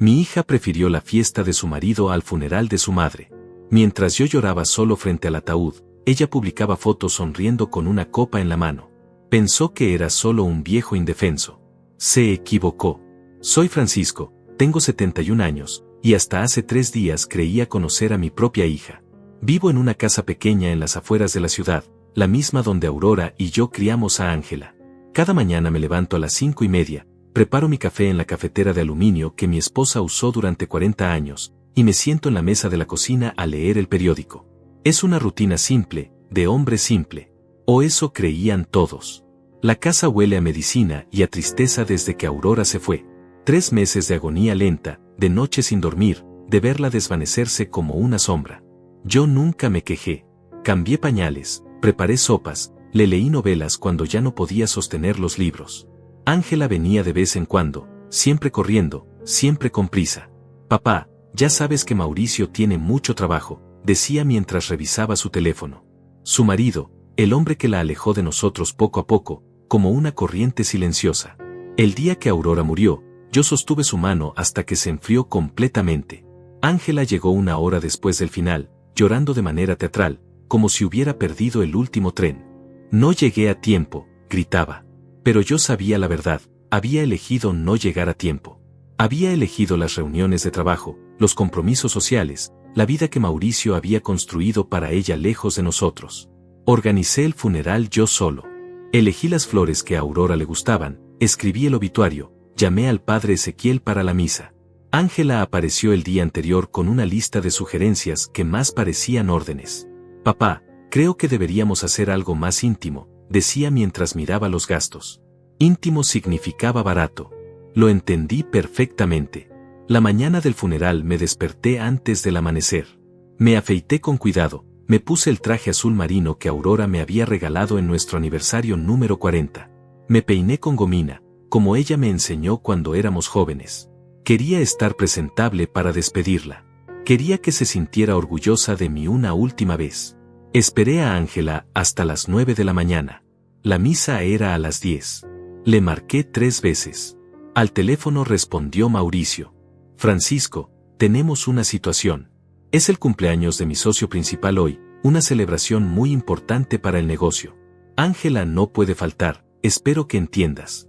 Mi hija prefirió la fiesta de su marido al funeral de su madre. Mientras yo lloraba solo frente al ataúd, ella publicaba fotos sonriendo con una copa en la mano. Pensó que era solo un viejo indefenso. Se equivocó. Soy Francisco, tengo 71 años, y hasta hace 3 días creía conocer a mi propia hija. Vivo en una casa pequeña en las afueras de la ciudad, la misma donde Aurora y yo criamos a Ángela. Cada mañana me levanto a las 5:30, preparo mi café en la cafetera de aluminio que mi esposa usó durante 40 años, y me siento en la mesa de la cocina a leer el periódico. Es una rutina simple, de hombre simple. O eso creían todos. La casa huele a medicina y a tristeza desde que Aurora se fue. 3 meses de agonía lenta, de noches sin dormir, de verla desvanecerse como una sombra. Yo nunca me quejé. Cambié pañales, preparé sopas, le leí novelas cuando ya no podía sostener los libros. Ángela venía de vez en cuando, siempre corriendo, siempre con prisa. Papá, ya sabes que Mauricio tiene mucho trabajo, decía mientras revisaba su teléfono. Su marido, el hombre que la alejó de nosotros poco a poco, como una corriente silenciosa. El día que Aurora murió, yo sostuve su mano hasta que se enfrió completamente. Ángela llegó 1 hora después del final, llorando de manera teatral, como si hubiera perdido el último tren. No llegué a tiempo, gritaba. Pero yo sabía la verdad, había elegido no llegar a tiempo. Había elegido las reuniones de trabajo, los compromisos sociales, la vida que Mauricio había construido para ella lejos de nosotros. Organicé el funeral yo solo. Elegí las flores que a Aurora le gustaban, escribí el obituario, llamé al padre Ezequiel para la misa. Ángela apareció el día anterior con una lista de sugerencias que más parecían órdenes. Papá, creo que deberíamos hacer algo más íntimo, decía mientras miraba los gastos. Íntimo significaba barato. Lo entendí perfectamente. La mañana del funeral me desperté antes del amanecer. Me afeité con cuidado, me puse el traje azul marino que Aurora me había regalado en nuestro aniversario número 40. Me peiné con gomina, como ella me enseñó cuando éramos jóvenes. Quería estar presentable para despedirla. Quería que se sintiera orgullosa de mí una última vez. Esperé a Ángela hasta las 9 de la mañana. La misa era a las 10. Le marqué 3 veces. Al teléfono respondió Mauricio. Francisco, tenemos una situación. Es el cumpleaños de mi socio principal hoy, una celebración muy importante para el negocio. Ángela no puede faltar, espero que entiendas.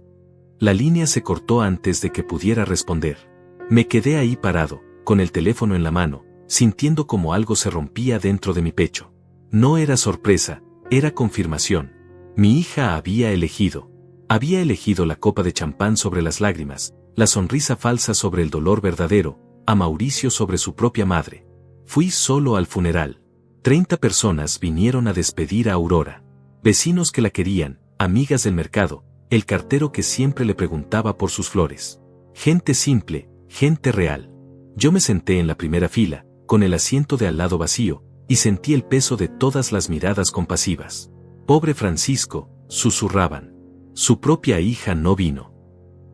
La línea se cortó antes de que pudiera responder. Me quedé ahí parado, con el teléfono en la mano, sintiendo como algo se rompía dentro de mi pecho. No era sorpresa, era confirmación. Mi hija había elegido. Había elegido la copa de champán sobre las lágrimas, la sonrisa falsa sobre el dolor verdadero, a Mauricio sobre su propia madre. Fui solo al funeral. 30 personas vinieron a despedir a Aurora. Vecinos que la querían, amigas del mercado, el cartero que siempre le preguntaba por sus flores. Gente simple, gente real. Yo me senté en la primera fila, con el asiento de al lado vacío, y sentí el peso de todas las miradas compasivas. Pobre Francisco, susurraban. Su propia hija no vino.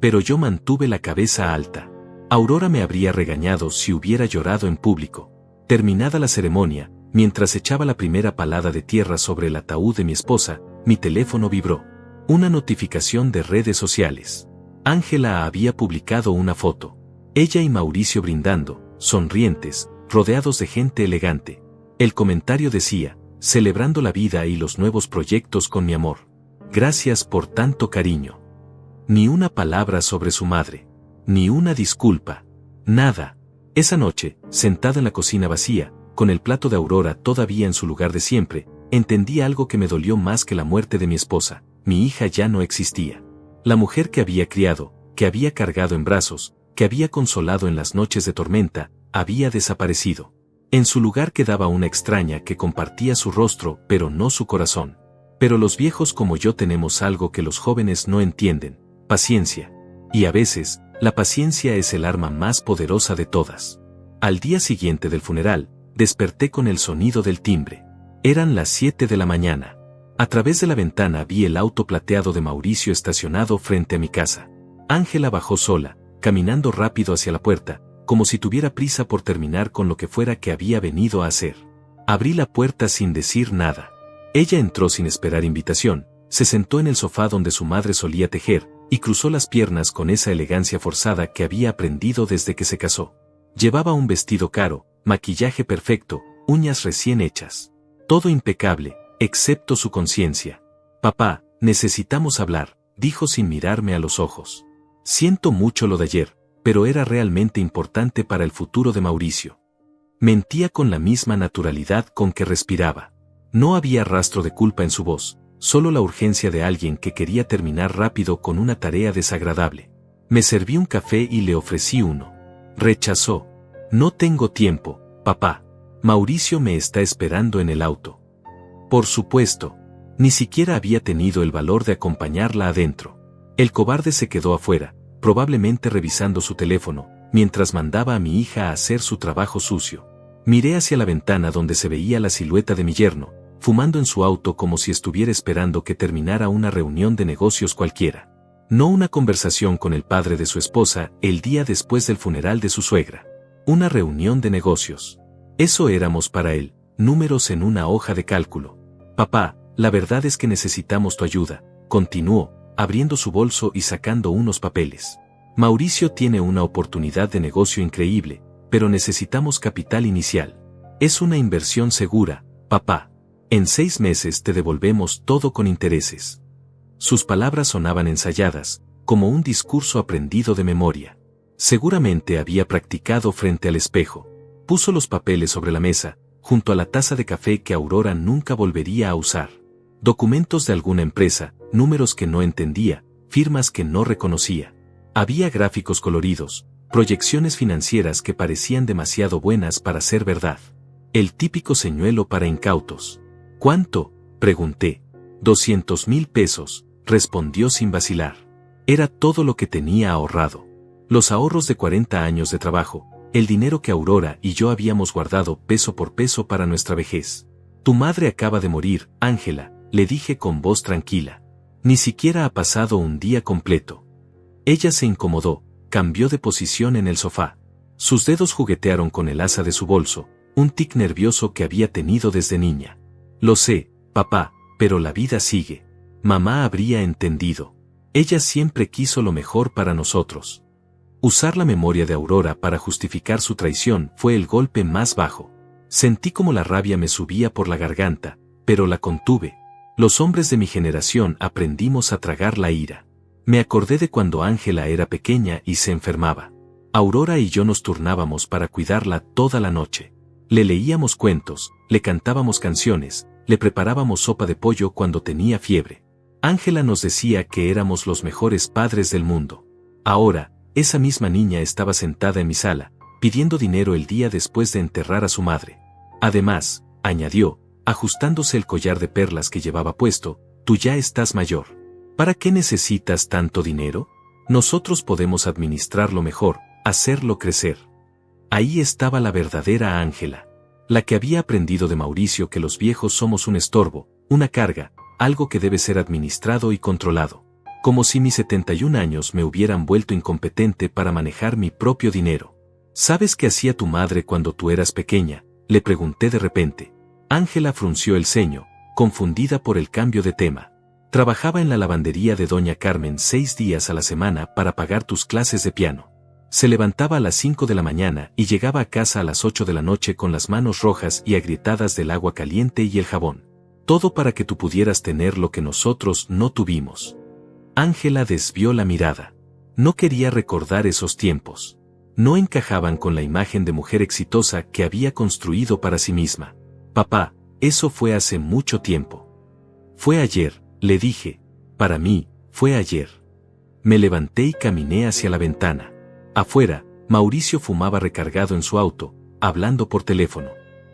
Pero yo mantuve la cabeza alta. Aurora me habría regañado si hubiera llorado en público. Terminada la ceremonia, mientras echaba la primera palada de tierra sobre el ataúd de mi esposa, mi teléfono vibró. Una notificación de redes sociales. Ángela había publicado una foto. Ella y Mauricio brindando, sonrientes, rodeados de gente elegante. El comentario decía, celebrando la vida y los nuevos proyectos con mi amor. Gracias por tanto cariño. Ni una palabra sobre su madre. Ni una disculpa. Nada. Esa noche, sentada en la cocina vacía, con el plato de Aurora todavía en su lugar de siempre, entendí algo que me dolió más que la muerte de mi esposa. Mi hija ya no existía. La mujer que había criado, que había cargado en brazos, que había consolado en las noches de tormenta, había desaparecido. En su lugar quedaba una extraña que compartía su rostro pero no su corazón. Pero los viejos como yo tenemos algo que los jóvenes no entienden, paciencia. Y a veces, la paciencia es el arma más poderosa de todas. Al día siguiente del funeral, desperté con el sonido del timbre. Eran las 7 de la mañana. A través de la ventana vi el auto plateado de Mauricio estacionado frente a mi casa. Ángela bajó sola, caminando rápido hacia la puerta, como si tuviera prisa por terminar con lo que fuera que había venido a hacer. Abrí la puerta sin decir nada. Ella entró sin esperar invitación, se sentó en el sofá donde su madre solía tejer, y cruzó las piernas con esa elegancia forzada que había aprendido desde que se casó. Llevaba un vestido caro, maquillaje perfecto, uñas recién hechas. Todo impecable, excepto su conciencia. Papá, necesitamos hablar, dijo sin mirarme a los ojos. Siento mucho lo de ayer, pero era realmente importante para el futuro de Mauricio. Mentía con la misma naturalidad con que respiraba. No había rastro de culpa en su voz, solo la urgencia de alguien que quería terminar rápido con una tarea desagradable. Me serví un café y le ofrecí uno. Rechazó. No tengo tiempo, papá. Mauricio me está esperando en el auto. Por supuesto. Ni siquiera había tenido el valor de acompañarla adentro. El cobarde se quedó afuera, probablemente revisando su teléfono, mientras mandaba a mi hija a hacer su trabajo sucio. Miré hacia la ventana donde se veía la silueta de mi yerno, fumando en su auto como si estuviera esperando que terminara una reunión de negocios cualquiera. No una conversación con el padre de su esposa el día después del funeral de su suegra. Una reunión de negocios. Eso éramos para él, números en una hoja de cálculo. Papá, la verdad es que necesitamos tu ayuda, continuó, abriendo su bolso y sacando unos papeles. Mauricio tiene una oportunidad de negocio increíble, pero necesitamos capital inicial. Es una inversión segura, papá. En 6 meses te devolvemos todo con intereses. Sus palabras sonaban ensayadas, como un discurso aprendido de memoria. Seguramente había practicado frente al espejo. Puso los papeles sobre la mesa, junto a la taza de café que Aurora nunca volvería a usar. Documentos de alguna empresa, números que no entendía, firmas que no reconocía. Había gráficos coloridos, proyecciones financieras que parecían demasiado buenas para ser verdad. El típico señuelo para incautos. ¿Cuánto?, pregunté. 200,000 pesos, respondió sin vacilar. Era todo lo que tenía ahorrado. Los ahorros de 40 años de trabajo, el dinero que Aurora y yo habíamos guardado peso por peso para nuestra vejez. Tu madre acaba de morir, Ángela, le dije con voz tranquila. Ni siquiera ha pasado un día completo. Ella se incomodó, cambió de posición en el sofá. Sus dedos juguetearon con el asa de su bolso, un tic nervioso que había tenido desde niña. Lo sé, papá, pero la vida sigue. Mamá habría entendido. Ella siempre quiso lo mejor para nosotros. Usar la memoria de Aurora para justificar su traición fue el golpe más bajo. Sentí como la rabia me subía por la garganta, pero la contuve. Los hombres de mi generación aprendimos a tragar la ira. Me acordé de cuando Ángela era pequeña y se enfermaba. Aurora y yo nos turnábamos para cuidarla toda la noche. Le leíamos cuentos, le cantábamos canciones, le preparábamos sopa de pollo cuando tenía fiebre. Ángela nos decía que éramos los mejores padres del mundo. Ahora, esa misma niña estaba sentada en mi sala, pidiendo dinero el día después de enterrar a su madre. Además, añadió, ajustándose el collar de perlas que llevaba puesto, tú ya estás mayor. ¿Para qué necesitas tanto dinero? Nosotros podemos administrarlo mejor, hacerlo crecer. Ahí estaba la verdadera Ángela. La que había aprendido de Mauricio que los viejos somos un estorbo, una carga, algo que debe ser administrado y controlado. Como si mis 71 años me hubieran vuelto incompetente para manejar mi propio dinero. ¿Sabes qué hacía tu madre cuando tú eras pequeña?, le pregunté de repente. Ángela frunció el ceño, confundida por el cambio de tema. Trabajaba en la lavandería de doña Carmen 6 días a la semana para pagar tus clases de piano. Se levantaba a las 5 de la mañana y llegaba a casa a las 8 de la noche con las manos rojas y agrietadas del agua caliente y el jabón. Todo para que tú pudieras tener lo que nosotros no tuvimos. Ángela desvió la mirada. No quería recordar esos tiempos. No encajaban con la imagen de mujer exitosa que había construido para sí misma. Papá, eso fue hace mucho tiempo. Fue ayer, le dije. Para mí, fue ayer. Me levanté y caminé hacia la ventana. Afuera, Mauricio fumaba recargado en su auto, hablando por teléfono.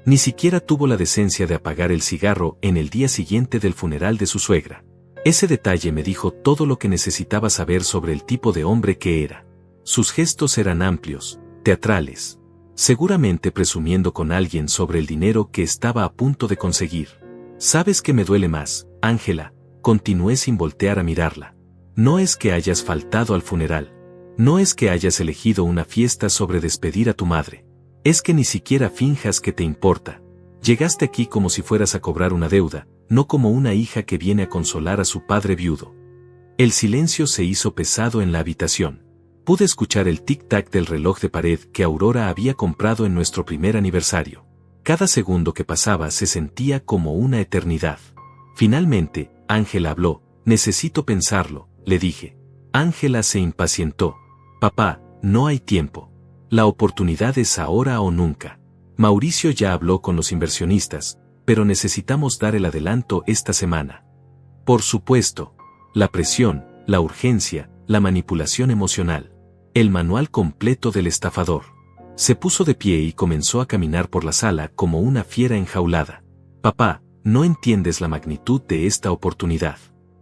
Ni siquiera tuvo la decencia de apagar el cigarro en el día siguiente del funeral de su suegra. Ese detalle me dijo todo lo que necesitaba saber sobre el tipo de hombre que era. Sus gestos eran amplios, teatrales. Seguramente presumiendo con alguien sobre el dinero que estaba a punto de conseguir. ¿Sabes qué me duele más, Ángela? Continué sin voltear a mirarla. No es que hayas faltado al funeral. No es que hayas elegido una fiesta sobre despedir a tu madre. Es que ni siquiera finjas que te importa. Llegaste aquí como si fueras a cobrar una deuda, no como una hija que viene a consolar a su padre viudo. El silencio se hizo pesado en la habitación. Pude escuchar el tic-tac del reloj de pared que Aurora había comprado en nuestro primer aniversario. Cada segundo que pasaba se sentía como una eternidad. Finalmente, Ángela habló. Necesito pensarlo, le dije. Ángela se impacientó. Papá, no hay tiempo. La oportunidad es ahora o nunca. Mauricio ya habló con los inversionistas, pero necesitamos dar el adelanto esta semana. Por supuesto. La presión, la urgencia, la manipulación emocional. El manual completo del estafador. Se puso de pie y comenzó a caminar por la sala como una fiera enjaulada. Papá, no entiendes la magnitud de esta oportunidad.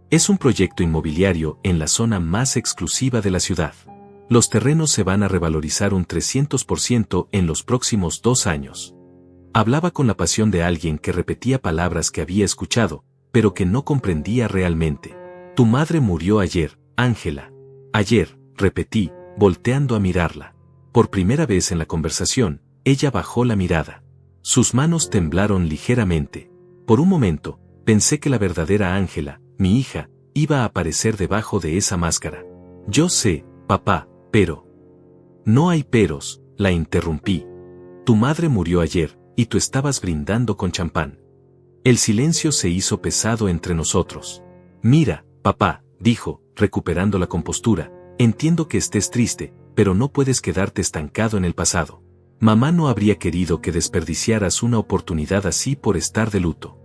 Es un proyecto inmobiliario en la zona más exclusiva de la ciudad. Los terrenos se van a revalorizar un 300% en los próximos 2 años. Hablaba con la pasión de alguien que repetía palabras que había escuchado, pero que no comprendía realmente. Tu madre murió ayer, Ángela. Ayer, repetí, volteando a mirarla. Por primera vez en la conversación, ella bajó la mirada. Sus manos temblaron ligeramente. Por un momento, pensé que la verdadera Ángela, mi hija, iba a aparecer debajo de esa máscara. Yo sé, papá, pero... No hay peros, la interrumpí. Tu madre murió ayer, y tú estabas brindando con champán. El silencio se hizo pesado entre nosotros. Mira, papá, dijo, recuperando la compostura, entiendo que estés triste, pero no puedes quedarte estancado en el pasado. Mamá no habría querido que desperdiciaras una oportunidad así por estar de luto.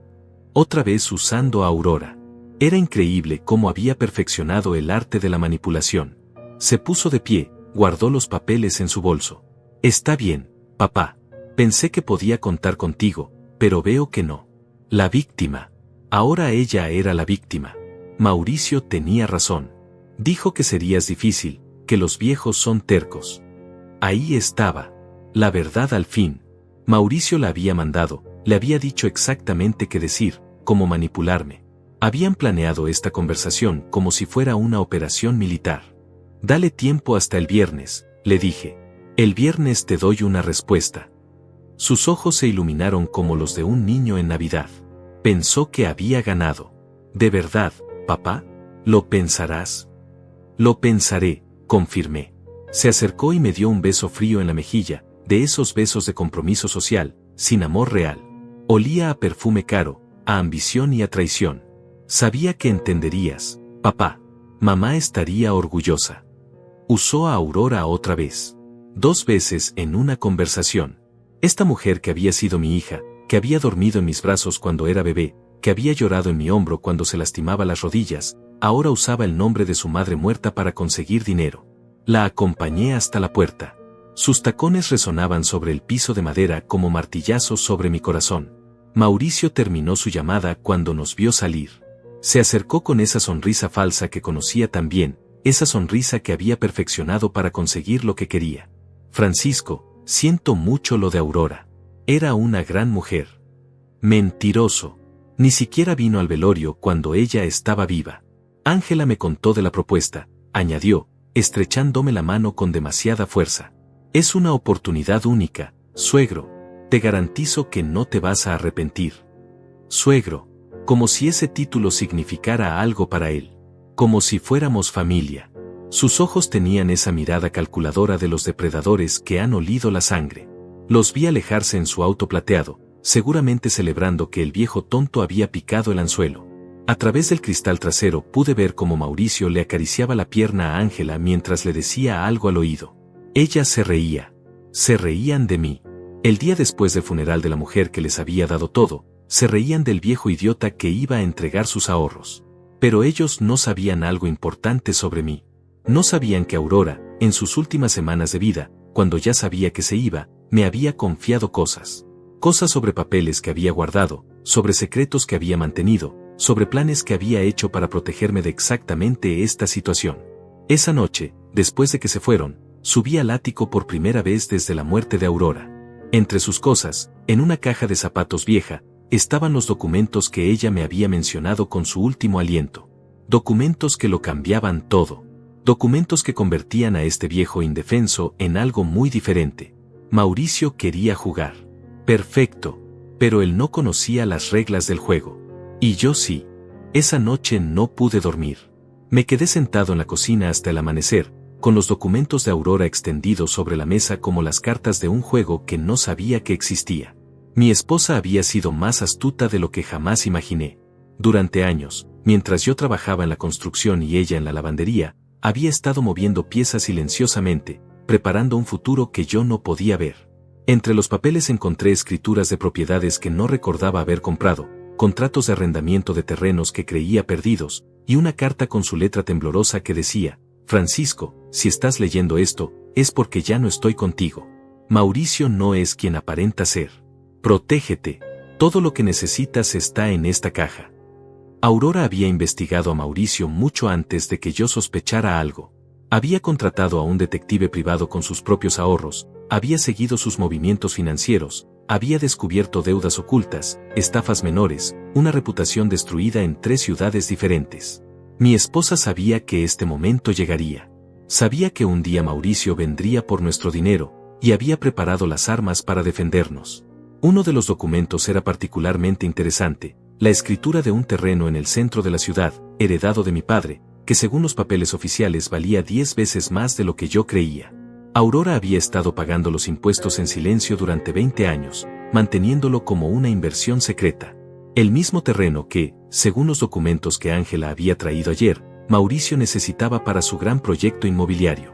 Otra vez usando a Aurora. Era increíble cómo había perfeccionado el arte de la manipulación. Se puso de pie, guardó los papeles en su bolso. Está bien, papá. Pensé que podía contar contigo, pero veo que no. La víctima. Ahora ella era la víctima. Mauricio tenía razón. Dijo que serías difícil, que los viejos son tercos. Ahí estaba. La verdad al fin. Mauricio la había mandado, le había dicho exactamente qué decir, cómo manipularme. Habían planeado esta conversación como si fuera una operación militar. Dale tiempo hasta el viernes, le dije. El viernes te doy una respuesta. Sus ojos se iluminaron como los de un niño en Navidad. Pensó que había ganado. ¿De verdad, papá? ¿Lo pensarás? Lo pensaré, confirmé. Se acercó y me dio un beso frío en la mejilla, de esos besos de compromiso social, sin amor real. Olía a perfume caro, a ambición y a traición. Sabía que entenderías, papá. Mamá estaría orgullosa. Usó a Aurora otra vez. 2 veces en una conversación. Esta mujer que había sido mi hija, que había dormido en mis brazos cuando era bebé, que había llorado en mi hombro cuando se lastimaba las rodillas, ahora usaba el nombre de su madre muerta para conseguir dinero. La acompañé hasta la puerta. Sus tacones resonaban sobre el piso de madera como martillazos sobre mi corazón. Mauricio terminó su llamada cuando nos vio salir. Se acercó con esa sonrisa falsa que conocía tan bien, esa sonrisa que había perfeccionado para conseguir lo que quería. Francisco, siento mucho lo de Aurora. Era una gran mujer. Mentiroso. Ni siquiera vino al velorio cuando ella estaba viva. Ángela me contó de la propuesta, añadió, estrechándome la mano con demasiada fuerza. Es una oportunidad única, suegro. Te garantizo que no te vas a arrepentir. Suegro. Como si ese título significara algo para él. Como si fuéramos familia. Sus ojos tenían esa mirada calculadora de los depredadores que han olido la sangre. Los vi alejarse en su auto plateado, seguramente celebrando que el viejo tonto había picado el anzuelo. A través del cristal trasero pude ver cómo Mauricio le acariciaba la pierna a Ángela mientras le decía algo al oído. Ella se reía. Se reían de mí. El día después del funeral de la mujer que les había dado todo, se reían del viejo idiota que iba a entregar sus ahorros. Pero ellos no sabían algo importante sobre mí. No sabían que Aurora, en sus últimas semanas de vida, cuando ya sabía que se iba, me había confiado cosas. Cosas sobre papeles que había guardado, sobre secretos que había mantenido, sobre planes que había hecho para protegerme de exactamente esta situación. Esa noche, después de que se fueron, subí al ático por primera vez desde la muerte de Aurora. Entre sus cosas, en una caja de zapatos vieja, estaban los documentos que ella me había mencionado con su último aliento. Documentos que lo cambiaban todo. Documentos que convertían a este viejo indefenso en algo muy diferente. Mauricio quería jugar. Perfecto. Pero él no conocía las reglas del juego. Y yo sí. Esa noche no pude dormir. Me quedé sentado en la cocina hasta el amanecer, con los documentos de Aurora extendidos sobre la mesa como las cartas de un juego que no sabía que existía. Mi esposa había sido más astuta de lo que jamás imaginé. Durante años, mientras yo trabajaba en la construcción y ella en la lavandería, había estado moviendo piezas silenciosamente, preparando un futuro que yo no podía ver. Entre los papeles encontré escrituras de propiedades que no recordaba haber comprado, contratos de arrendamiento de terrenos que creía perdidos, y una carta con su letra temblorosa que decía: Francisco, si estás leyendo esto, es porque ya no estoy contigo. Mauricio no es quien aparenta ser. Protégete. Todo lo que necesitas está en esta caja. Aurora había investigado a Mauricio mucho antes de que yo sospechara algo. Había contratado a un detective privado con sus propios ahorros, había seguido sus movimientos financieros, había descubierto deudas ocultas, estafas menores, una reputación destruida en 3 ciudades diferentes. Mi esposa sabía que este momento llegaría. Sabía que un día Mauricio vendría por nuestro dinero, y había preparado las armas para defendernos. Uno de los documentos era particularmente interesante, la escritura de un terreno en el centro de la ciudad, heredado de mi padre, que según los papeles oficiales valía 10 veces más de lo que yo creía. Aurora había estado pagando los impuestos en silencio durante 20 años, manteniéndolo como una inversión secreta. El mismo terreno que, según los documentos que Ángela había traído ayer, Mauricio necesitaba para su gran proyecto inmobiliario.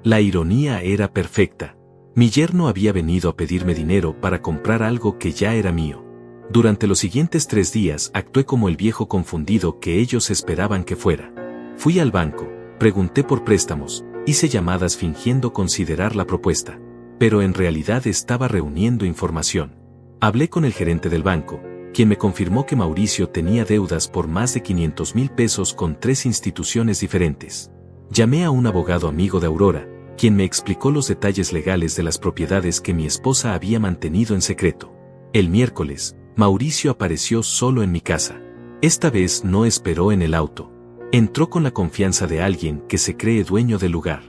La ironía era perfecta. Mi yerno había venido a pedirme dinero para comprar algo que ya era mío. Durante los siguientes 3 días actué como el viejo confundido que ellos esperaban que fuera. Fui al banco, pregunté por préstamos, hice llamadas fingiendo considerar la propuesta, pero en realidad estaba reuniendo información. Hablé con el gerente del banco, quien me confirmó que Mauricio tenía deudas por más de 500,000 pesos con 3 instituciones diferentes. Llamé a un abogado amigo de Aurora, quien me explicó los detalles legales de las propiedades que mi esposa había mantenido en secreto. El miércoles, Mauricio apareció solo en mi casa. Esta vez no esperó en el auto. Entró con la confianza de alguien que se cree dueño del lugar.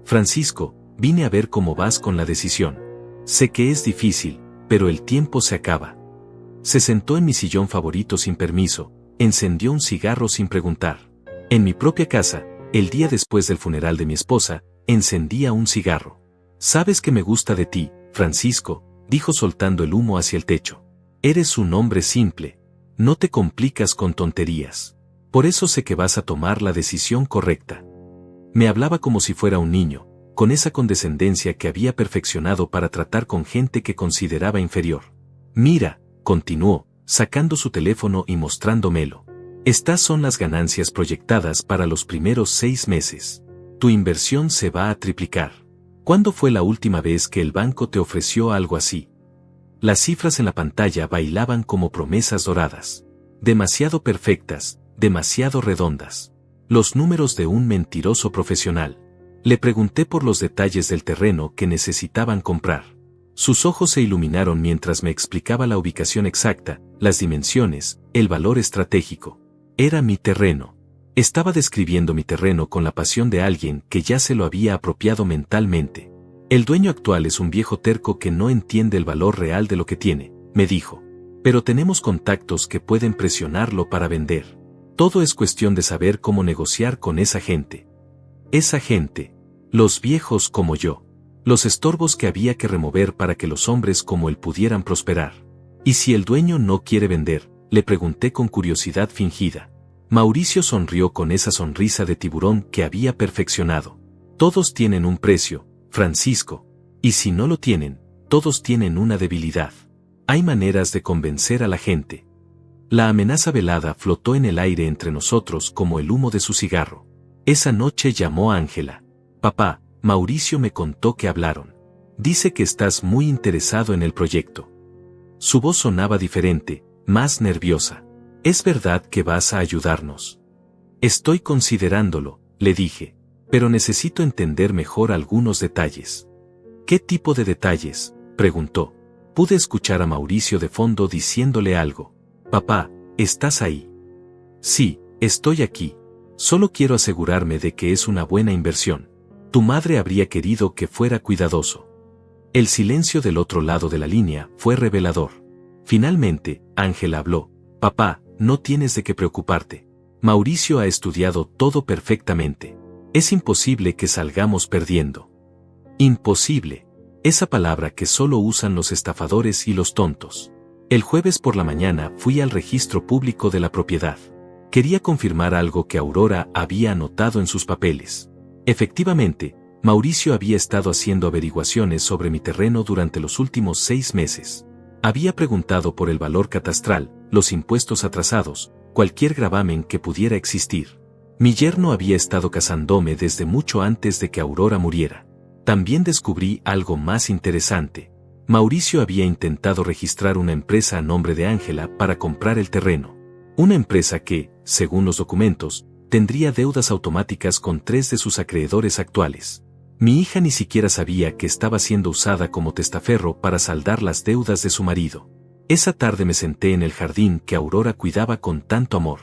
Francisco, vine a ver cómo vas con la decisión. Sé que es difícil, pero el tiempo se acaba. Se sentó en mi sillón favorito sin permiso, encendió un cigarro sin preguntar. En mi propia casa, el día después del funeral de mi esposa, encendía un cigarro. Sabes que me gusta de ti, Francisco, dijo soltando el humo hacia el techo. Eres un hombre simple. No te complicas con tonterías. Por eso sé que vas a tomar la decisión correcta. Me hablaba como si fuera un niño, con esa condescendencia que había perfeccionado para tratar con gente que consideraba inferior. Mira, continuó, sacando su teléfono y mostrándomelo. Estas son las ganancias proyectadas para los primeros 6 meses. Tu inversión se va a triplicar. ¿Cuándo fue la última vez que el banco te ofreció algo así? Las cifras en la pantalla bailaban como promesas doradas. Demasiado perfectas, demasiado redondas. Los números de un mentiroso profesional. Le pregunté por los detalles del terreno que necesitaban comprar. Sus ojos se iluminaron mientras me explicaba la ubicación exacta, las dimensiones, el valor estratégico. Era mi terreno. Estaba describiendo mi terreno con la pasión de alguien que ya se lo había apropiado mentalmente. El dueño actual es un viejo terco que no entiende el valor real de lo que tiene, me dijo. Pero tenemos contactos que pueden presionarlo para vender. Todo es cuestión de saber cómo negociar con esa gente. Esa gente. Los viejos como yo. Los estorbos que había que remover para que los hombres como él pudieran prosperar. ¿Y si el dueño no quiere vender?, le pregunté con curiosidad fingida. Mauricio sonrió con esa sonrisa de tiburón que había perfeccionado. Todos tienen un precio, Francisco. Y si no lo tienen, todos tienen una debilidad. Hay maneras de convencer a la gente. La amenaza velada flotó en el aire entre nosotros como el humo de su cigarro. Esa noche llamó a Ángela. Papá, Mauricio me contó que hablaron. Dice que estás muy interesado en el proyecto. Su voz sonaba diferente, más nerviosa. ¿Es verdad que vas a ayudarnos? Estoy considerándolo, le dije, pero necesito entender mejor algunos detalles. ¿Qué tipo de detalles?, preguntó. Pude escuchar a Mauricio de fondo diciéndole algo. Papá, ¿estás ahí? Sí, estoy aquí. Solo quiero asegurarme de que es una buena inversión. Tu madre habría querido que fuera cuidadoso. El silencio del otro lado de la línea fue revelador. Finalmente, Ángela habló. Papá, no tienes de qué preocuparte. Mauricio ha estudiado todo perfectamente. Es imposible que salgamos perdiendo. Imposible. Esa palabra que solo usan los estafadores y los tontos. El jueves por la mañana fui al registro público de la propiedad. Quería confirmar algo que Aurora había anotado en sus papeles. Efectivamente, Mauricio había estado haciendo averiguaciones sobre mi terreno durante los últimos 6 meses. Había preguntado por el valor catastral, los impuestos atrasados, cualquier gravamen que pudiera existir. Mi yerno había estado casándome desde mucho antes de que Aurora muriera. También descubrí algo más interesante. Mauricio había intentado registrar una empresa a nombre de Ángela para comprar el terreno. Una empresa que, según los documentos, tendría deudas automáticas con 3 de sus acreedores actuales. Mi hija ni siquiera sabía que estaba siendo usada como testaferro para saldar las deudas de su marido. Esa tarde me senté en el jardín que Aurora cuidaba con tanto amor.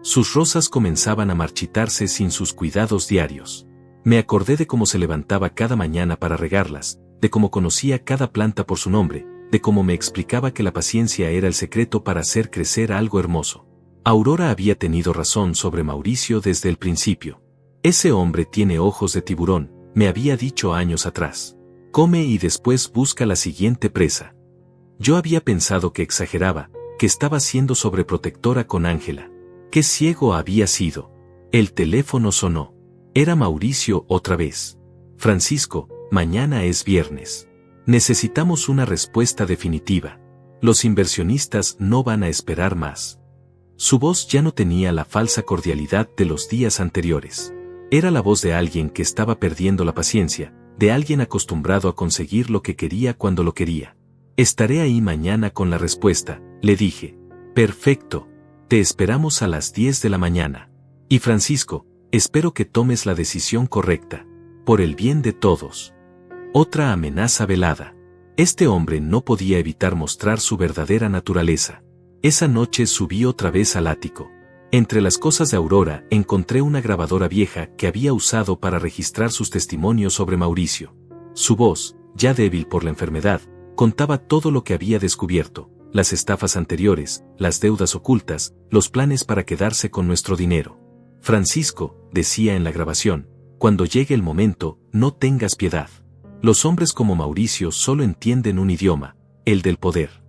Sus rosas comenzaban a marchitarse sin sus cuidados diarios. Me acordé de cómo se levantaba cada mañana para regarlas, de cómo conocía cada planta por su nombre, de cómo me explicaba que la paciencia era el secreto para hacer crecer algo hermoso. Aurora había tenido razón sobre Mauricio desde el principio. Ese hombre tiene ojos de tiburón, me había dicho años atrás. Come y después busca la siguiente presa. Yo había pensado que exageraba, que estaba siendo sobreprotectora con Ángela. Qué ciego había sido. El teléfono sonó. Era Mauricio otra vez. Francisco, mañana es viernes. Necesitamos una respuesta definitiva. Los inversionistas no van a esperar más. Su voz ya no tenía la falsa cordialidad de los días anteriores. Era la voz de alguien que estaba perdiendo la paciencia, de alguien acostumbrado a conseguir lo que quería cuando lo quería. Estaré ahí mañana con la respuesta, le dije. Perfecto. Te esperamos a las 10 de la mañana. Y Francisco, espero que tomes la decisión correcta. Por el bien de todos. Otra amenaza velada. Este hombre no podía evitar mostrar su verdadera naturaleza. Esa noche subí otra vez al ático. Entre las cosas de Aurora encontré una grabadora vieja que había usado para registrar sus testimonios sobre Mauricio. Su voz, ya débil por la enfermedad, contaba todo lo que había descubierto, las estafas anteriores, las deudas ocultas, los planes para quedarse con nuestro dinero. Francisco, decía en la grabación, cuando llegue el momento, no tengas piedad. Los hombres como Mauricio solo entienden un idioma, el del poder.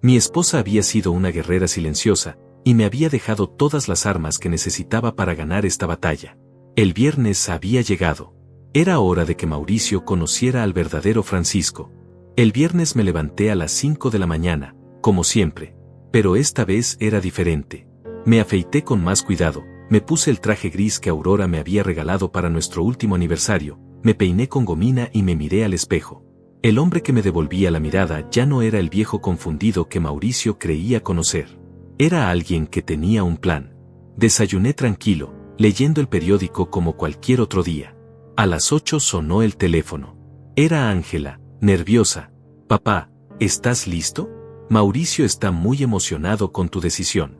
Mi esposa había sido una guerrera silenciosa, y me había dejado todas las armas que necesitaba para ganar esta batalla. El viernes había llegado. Era hora de que Mauricio conociera al verdadero Francisco. El viernes me levanté a las 5 de la mañana, como siempre, pero esta vez era diferente. Me afeité con más cuidado, me puse el traje gris que Aurora me había regalado para nuestro último aniversario, me peiné con gomina y me miré al espejo. El hombre que me devolvía la mirada ya no era el viejo confundido que Mauricio creía conocer. Era alguien que tenía un plan. Desayuné tranquilo, leyendo el periódico como cualquier otro día. A las 8 sonó el teléfono. Era Ángela, nerviosa. Papá, ¿estás listo? Mauricio está muy emocionado con tu decisión.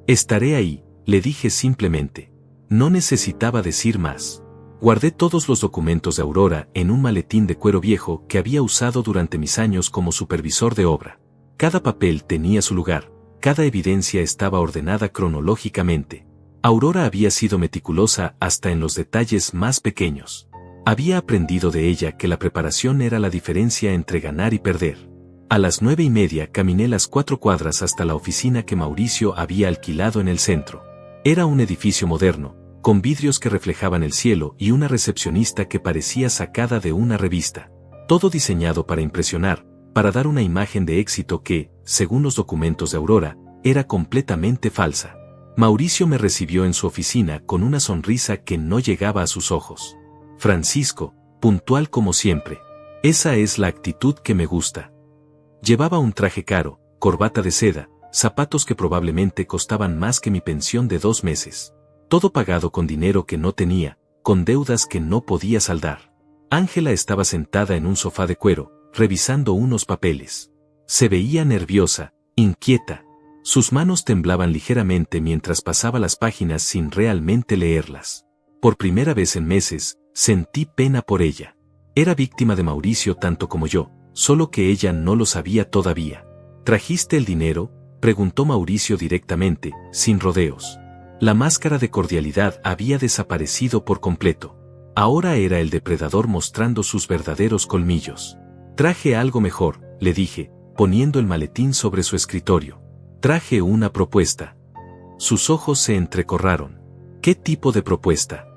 Estaré ahí, le dije simplemente. No necesitaba decir más. Guardé todos los documentos de Aurora en un maletín de cuero viejo que había usado durante mis años como supervisor de obra. Cada papel tenía su lugar. Cada evidencia estaba ordenada cronológicamente. Aurora había sido meticulosa hasta en los detalles más pequeños. Había aprendido de ella que la preparación era la diferencia entre ganar y perder. A las 9:30 caminé las 4 cuadras hasta la oficina que Mauricio había alquilado en el centro. Era un edificio moderno, con vidrios que reflejaban el cielo y una recepcionista que parecía sacada de una revista. Todo diseñado para impresionar, para dar una imagen de éxito que, según los documentos de Aurora, era completamente falsa. Mauricio me recibió en su oficina con una sonrisa que no llegaba a sus ojos. Francisco, puntual como siempre. Esa es la actitud que me gusta. Llevaba un traje caro, corbata de seda, zapatos que probablemente costaban más que mi pensión de 2 meses. Todo pagado con dinero que no tenía, con deudas que no podía saldar. Ángela estaba sentada en un sofá de cuero, revisando unos papeles. Se veía nerviosa, inquieta. Sus manos temblaban ligeramente mientras pasaba las páginas sin realmente leerlas. Por primera vez en meses, sentí pena por ella. Era víctima de Mauricio tanto como yo, solo que ella no lo sabía todavía. ¿Trajiste el dinero?, preguntó Mauricio directamente, sin rodeos. La máscara de cordialidad había desaparecido por completo. Ahora era el depredador mostrando sus verdaderos colmillos. Traje algo mejor, le dije, poniendo el maletín sobre su escritorio. Traje una propuesta. Sus ojos se entrecorraron. ¿Qué tipo de propuesta?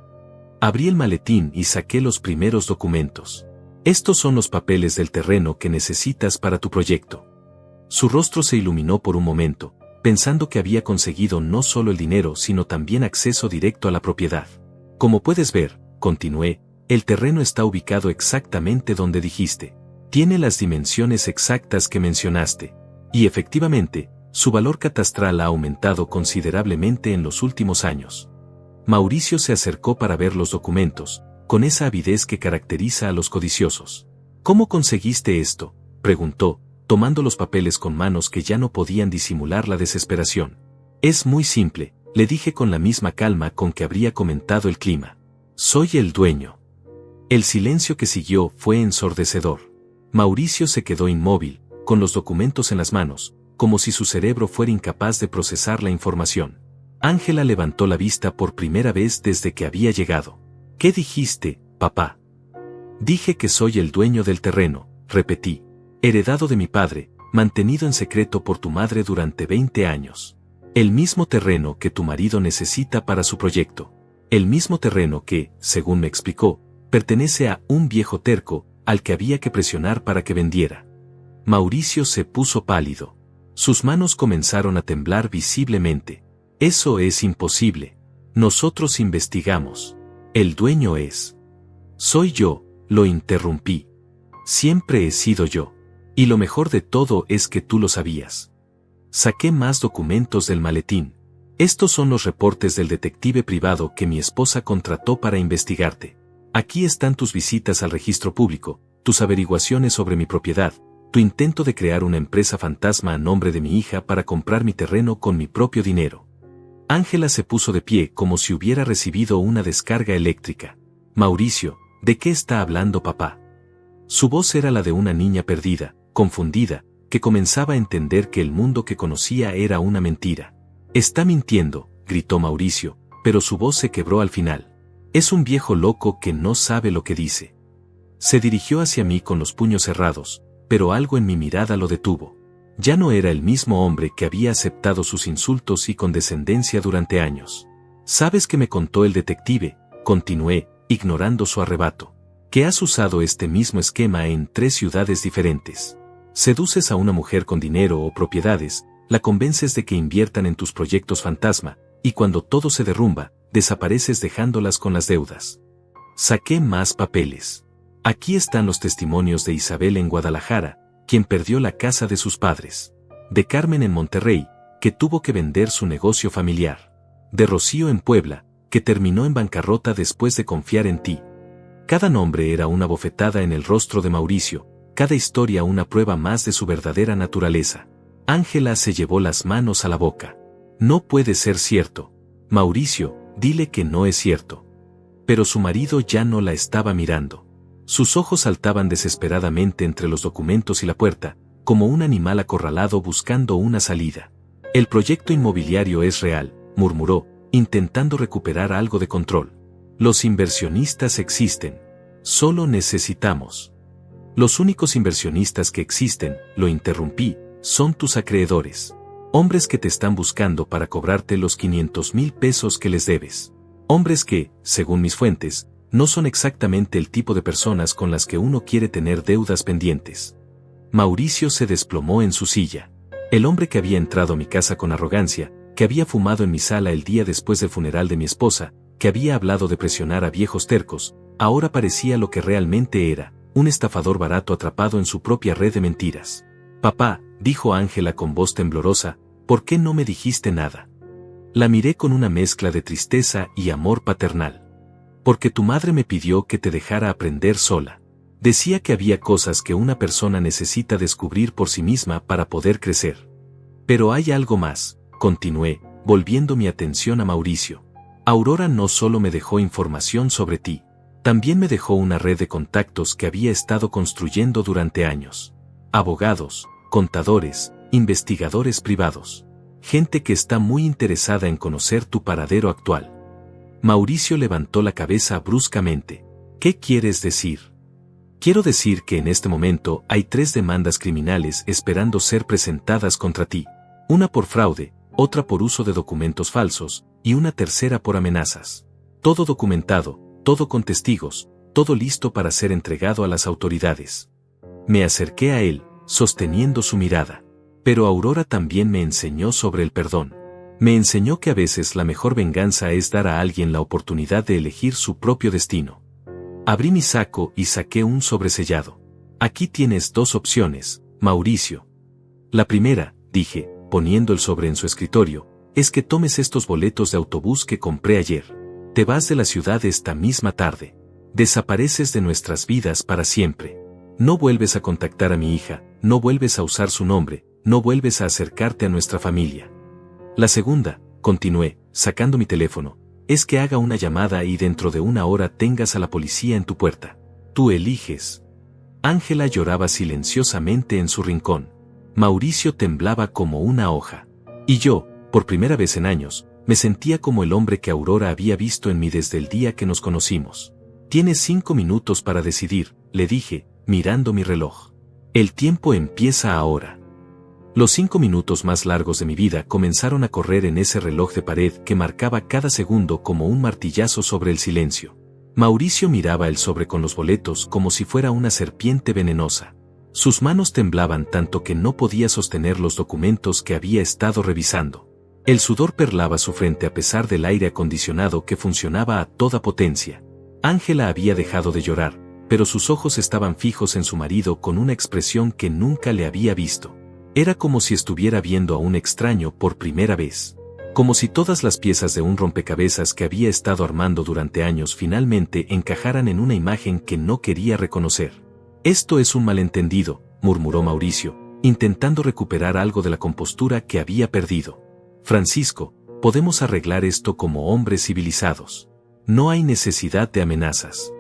Abrí el maletín y saqué los primeros documentos. Estos son los papeles del terreno que necesitas para tu proyecto. Su rostro se iluminó por un momento, pensando que había conseguido no solo el dinero sino también acceso directo a la propiedad. Como puedes ver, continué, el terreno está ubicado exactamente donde dijiste. Tiene las dimensiones exactas que mencionaste. Y efectivamente, su valor catastral ha aumentado considerablemente en los últimos años. Mauricio se acercó para ver los documentos, con esa avidez que caracteriza a los codiciosos. ¿Cómo conseguiste esto?, preguntó, tomando los papeles con manos que ya no podían disimular la desesperación. Es muy simple, le dije con la misma calma con que habría comentado el clima. Soy el dueño. El silencio que siguió fue ensordecedor. Mauricio se quedó inmóvil, con los documentos en las manos, como si su cerebro fuera incapaz de procesar la información. Ángela levantó la vista por primera vez desde que había llegado. ¿Qué dijiste, papá? Dije que soy el dueño del terreno, repetí. Heredado de mi padre, mantenido en secreto por tu madre durante 20 años. El mismo terreno que tu marido necesita para su proyecto. El mismo terreno que, según me explicó, pertenece a un viejo terco, al que había que presionar para que vendiera. Mauricio se puso pálido. Sus manos comenzaron a temblar visiblemente. Eso es imposible. Nosotros investigamos. El dueño es. Soy yo, lo interrumpí. Siempre he sido yo. Y lo mejor de todo es que tú lo sabías. Saqué más documentos del maletín. Estos son los reportes del detective privado que mi esposa contrató para investigarte. Aquí están tus visitas al registro público, tus averiguaciones sobre mi propiedad, tu intento de crear una empresa fantasma a nombre de mi hija para comprar mi terreno con mi propio dinero. Ángela se puso de pie como si hubiera recibido una descarga eléctrica. Mauricio, ¿de qué está hablando papá? Su voz era la de una niña perdida, confundida, que comenzaba a entender que el mundo que conocía era una mentira. Está mintiendo, gritó Mauricio, pero su voz se quebró al final. Es un viejo loco que no sabe lo que dice. Se dirigió hacia mí con los puños cerrados, pero algo en mi mirada lo detuvo. Ya no era el mismo hombre que había aceptado sus insultos y condescendencia durante años. ¿Sabes qué me contó el detective?, continué, ignorando su arrebato. Que has usado este mismo esquema en 3 ciudades diferentes. Seduces a una mujer con dinero o propiedades, la convences de que inviertan en tus proyectos fantasma, y cuando todo se derrumba, desapareces dejándolas con las deudas. Saqué más papeles. Aquí están los testimonios de Isabel en Guadalajara, quien perdió la casa de sus padres. De Carmen en Monterrey, que tuvo que vender su negocio familiar. De Rocío en Puebla, que terminó en bancarrota después de confiar en ti. Cada nombre era una bofetada en el rostro de Mauricio, cada historia una prueba más de su verdadera naturaleza. Ángela se llevó las manos a la boca. No puede ser cierto. Mauricio, dile que no es cierto. Pero su marido ya no la estaba mirando. Sus ojos saltaban desesperadamente entre los documentos y la puerta, como un animal acorralado buscando una salida. El proyecto inmobiliario es real, murmuró, intentando recuperar algo de control. Los inversionistas existen. Solo necesitamos. Los únicos inversionistas que existen, lo interrumpí, son tus acreedores. Hombres que te están buscando para cobrarte los 500,000 pesos que les debes. Hombres que, según mis fuentes, no son exactamente el tipo de personas con las que uno quiere tener deudas pendientes. Mauricio se desplomó en su silla. El hombre que había entrado a mi casa con arrogancia, que había fumado en mi sala el día después del funeral de mi esposa, que había hablado de presionar a viejos tercos, ahora parecía lo que realmente era, un estafador barato atrapado en su propia red de mentiras. Papá, dijo Ángela con voz temblorosa, ¿por qué no me dijiste nada? La miré con una mezcla de tristeza y amor paternal. Porque tu madre me pidió que te dejara aprender sola. Decía que había cosas que una persona necesita descubrir por sí misma para poder crecer. Pero hay algo más, continué, volviendo mi atención a Mauricio. Aurora no solo me dejó información sobre ti, también me dejó una red de contactos que había estado construyendo durante años. Abogados, contadores, investigadores privados. Gente que está muy interesada en conocer tu paradero actual. Mauricio levantó la cabeza bruscamente. ¿Qué quieres decir? Quiero decir que en este momento hay 3 demandas criminales esperando ser presentadas contra ti. Una por fraude, otra por uso de documentos falsos, y una tercera por amenazas. Todo documentado, todo con testigos, todo listo para ser entregado a las autoridades. Me acerqué a él, sosteniendo su mirada. Pero Aurora también me enseñó sobre el perdón. Me enseñó que a veces la mejor venganza es dar a alguien la oportunidad de elegir su propio destino. Abrí mi saco y saqué un sobresellado. Aquí tienes 2 opciones, Mauricio. La primera, dije, poniendo el sobre en su escritorio, es que tomes estos boletos de autobús que compré ayer. Te vas de la ciudad esta misma tarde. Desapareces de nuestras vidas para siempre. No vuelves a contactar a mi hija, no vuelves a usar su nombre, no vuelves a acercarte a nuestra familia. La segunda, continué, sacando mi teléfono, es que haga una llamada y dentro de 1 hora tengas a la policía en tu puerta. Tú eliges. Ángela lloraba silenciosamente en su rincón. Mauricio temblaba como una hoja. Y yo, por primera vez en años, me sentía como el hombre que Aurora había visto en mí desde el día que nos conocimos. Tienes 5 minutos para decidir, le dije, mirando mi reloj. El tiempo empieza ahora. Los 5 minutos más largos de mi vida comenzaron a correr en ese reloj de pared que marcaba cada segundo como un martillazo sobre el silencio. Mauricio miraba el sobre con los boletos como si fuera una serpiente venenosa. Sus manos temblaban tanto que no podía sostener los documentos que había estado revisando. El sudor perlaba su frente a pesar del aire acondicionado que funcionaba a toda potencia. Ángela había dejado de llorar, pero sus ojos estaban fijos en su marido con una expresión que nunca le había visto. Era como si estuviera viendo a un extraño por primera vez. Como si todas las piezas de un rompecabezas que había estado armando durante años finalmente encajaran en una imagen que no quería reconocer. Esto es un malentendido, murmuró Mauricio, intentando recuperar algo de la compostura que había perdido. Francisco, podemos arreglar esto como hombres civilizados. No hay necesidad de amenazas.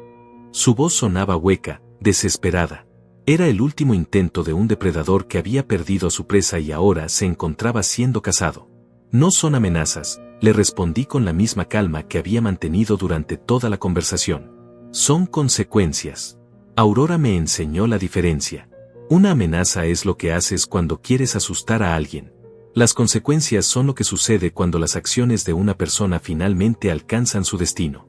Su voz sonaba hueca, desesperada. Era el último intento de un depredador que había perdido a su presa y ahora se encontraba siendo cazado. No son amenazas, le respondí con la misma calma que había mantenido durante toda la conversación. Son consecuencias. Aurora me enseñó la diferencia. Una amenaza es lo que haces cuando quieres asustar a alguien. Las consecuencias son lo que sucede cuando las acciones de una persona finalmente alcanzan su destino.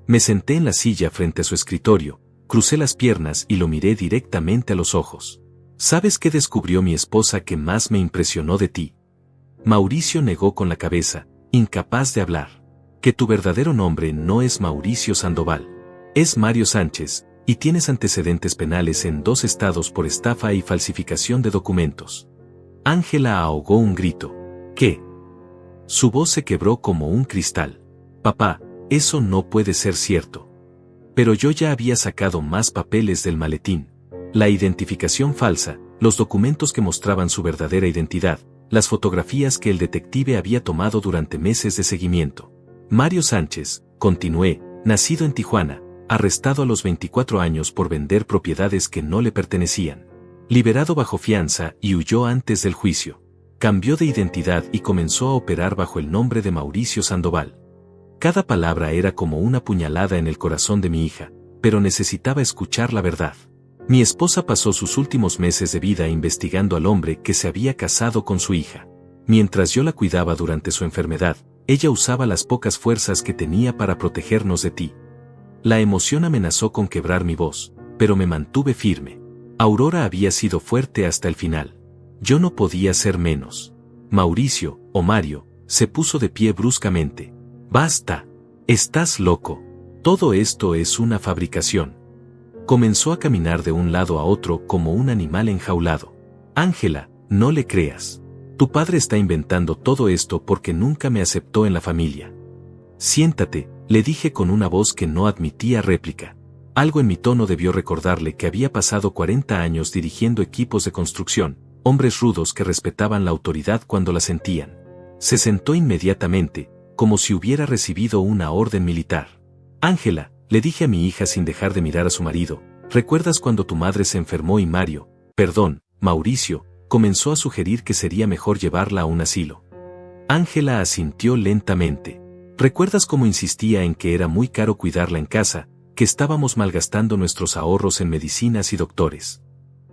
Me senté en la silla frente a su escritorio, crucé las piernas y lo miré directamente a los ojos. ¿Sabes qué descubrió mi esposa que más me impresionó de ti? Mauricio negó con la cabeza, incapaz de hablar. Que tu verdadero nombre no es Mauricio Sandoval. Es Mario Sánchez, y tienes antecedentes penales en 2 estados por estafa y falsificación de documentos. Ángela ahogó un grito. ¿Qué? Su voz se quebró como un cristal. Papá, eso no puede ser cierto. Pero yo ya había sacado más papeles del maletín. La identificación falsa, los documentos que mostraban su verdadera identidad, las fotografías que el detective había tomado durante meses de seguimiento. Mario Sánchez, continué, nacido en Tijuana, arrestado a los 24 años por vender propiedades que no le pertenecían. Liberado bajo fianza y huyó antes del juicio. Cambió de identidad y comenzó a operar bajo el nombre de Mauricio Sandoval. Cada palabra era como una puñalada en el corazón de mi hija, pero necesitaba escuchar la verdad. Mi esposa pasó sus últimos meses de vida investigando al hombre que se había casado con su hija. Mientras yo la cuidaba durante su enfermedad, ella usaba las pocas fuerzas que tenía para protegernos de ti. La emoción amenazó con quebrar mi voz, pero me mantuve firme. Aurora había sido fuerte hasta el final. Yo no podía ser menos. Mauricio, o Mario, se puso de pie bruscamente. ¡Basta! ¡Estás loco! Todo esto es una fabricación. Comenzó a caminar de un lado a otro como un animal enjaulado. Ángela, no le creas. Tu padre está inventando todo esto porque nunca me aceptó en la familia. Siéntate, le dije con una voz que no admitía réplica. Algo en mi tono debió recordarle que había pasado 40 años dirigiendo equipos de construcción, hombres rudos que respetaban la autoridad cuando la sentían. Se sentó inmediatamente, como si hubiera recibido una orden militar. Ángela, le dije a mi hija sin dejar de mirar a su marido, ¿recuerdas cuando tu madre se enfermó y Mauricio, comenzó a sugerir que sería mejor llevarla a un asilo? Ángela asintió lentamente. ¿Recuerdas cómo insistía en que era muy caro cuidarla en casa, que estábamos malgastando nuestros ahorros en medicinas y doctores?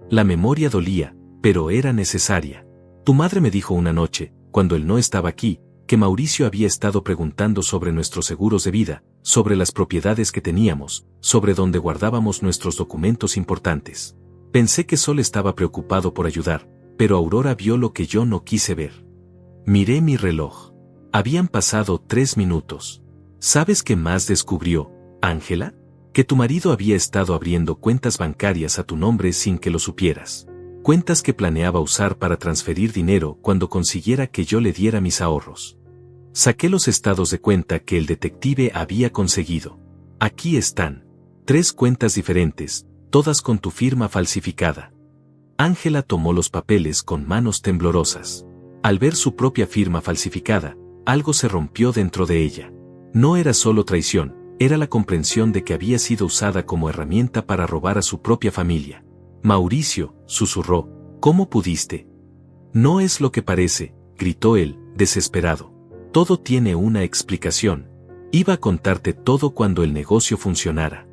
La memoria dolía, pero era necesaria. Tu madre me dijo una noche, cuando él no estaba aquí, que Mauricio había estado preguntando sobre nuestros seguros de vida, sobre las propiedades que teníamos, sobre dónde guardábamos nuestros documentos importantes. Pensé que solo estaba preocupado por ayudar, pero Aurora vio lo que yo no quise ver. Miré mi reloj. Habían pasado 3 minutos. ¿Sabes qué más descubrió, Ángela? Que tu marido había estado abriendo cuentas bancarias a tu nombre sin que lo supieras. Cuentas que planeaba usar para transferir dinero cuando consiguiera que yo le diera mis ahorros. Saqué los estados de cuenta que el detective había conseguido. Aquí están. 3 cuentas diferentes, todas con tu firma falsificada. Ángela tomó los papeles con manos temblorosas. Al ver su propia firma falsificada, algo se rompió dentro de ella. No era solo traición, era la comprensión de que había sido usada como herramienta para robar a su propia familia. Mauricio, susurró, ¿cómo pudiste? No es lo que parece, gritó él, desesperado. Todo tiene una explicación. Iba a contarte todo cuando el negocio funcionara.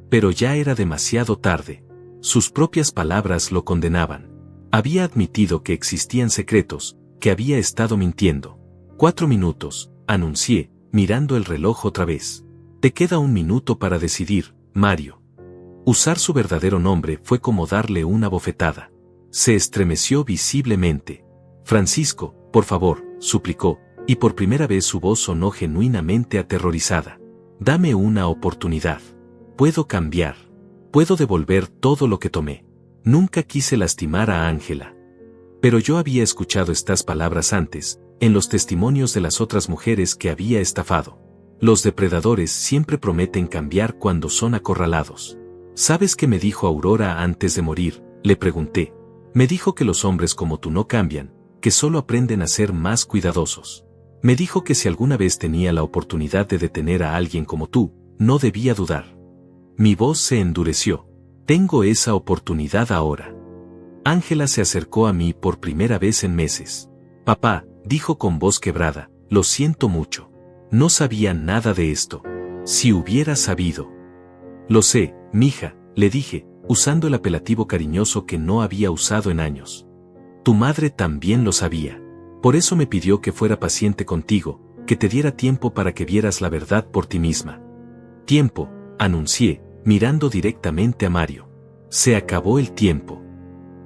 Pero ya era demasiado tarde. Sus propias palabras lo condenaban. Había admitido que existían secretos, que había estado mintiendo. 4 minutos, anuncié, mirando el reloj otra vez. Te queda 1 minuto para decidir, Mario. Usar su verdadero nombre fue como darle una bofetada. Se estremeció visiblemente. Francisco, por favor, suplicó, y por primera vez su voz sonó genuinamente aterrorizada. Dame una oportunidad. Puedo cambiar. Puedo devolver todo lo que tomé. Nunca quise lastimar a Ángela. Pero yo había escuchado estas palabras antes, en los testimonios de las otras mujeres que había estafado. Los depredadores siempre prometen cambiar cuando son acorralados. ¿Sabes qué me dijo Aurora antes de morir? Le pregunté. Me dijo que los hombres como tú no cambian, que solo aprenden a ser más cuidadosos. Me dijo que si alguna vez tenía la oportunidad de detener a alguien como tú, no debía dudar. Mi voz se endureció. Tengo esa oportunidad ahora. Ángela se acercó a mí por primera vez en meses. Papá, dijo con voz quebrada, lo siento mucho. No sabía nada de esto. Si hubiera sabido. Lo sé, mija, le dije, usando el apelativo cariñoso que no había usado en años. Tu madre también lo sabía. Por eso me pidió que fuera paciente contigo, que te diera tiempo para que vieras la verdad por ti misma. Tiempo, anuncié, mirando directamente a Mario. Se acabó el tiempo.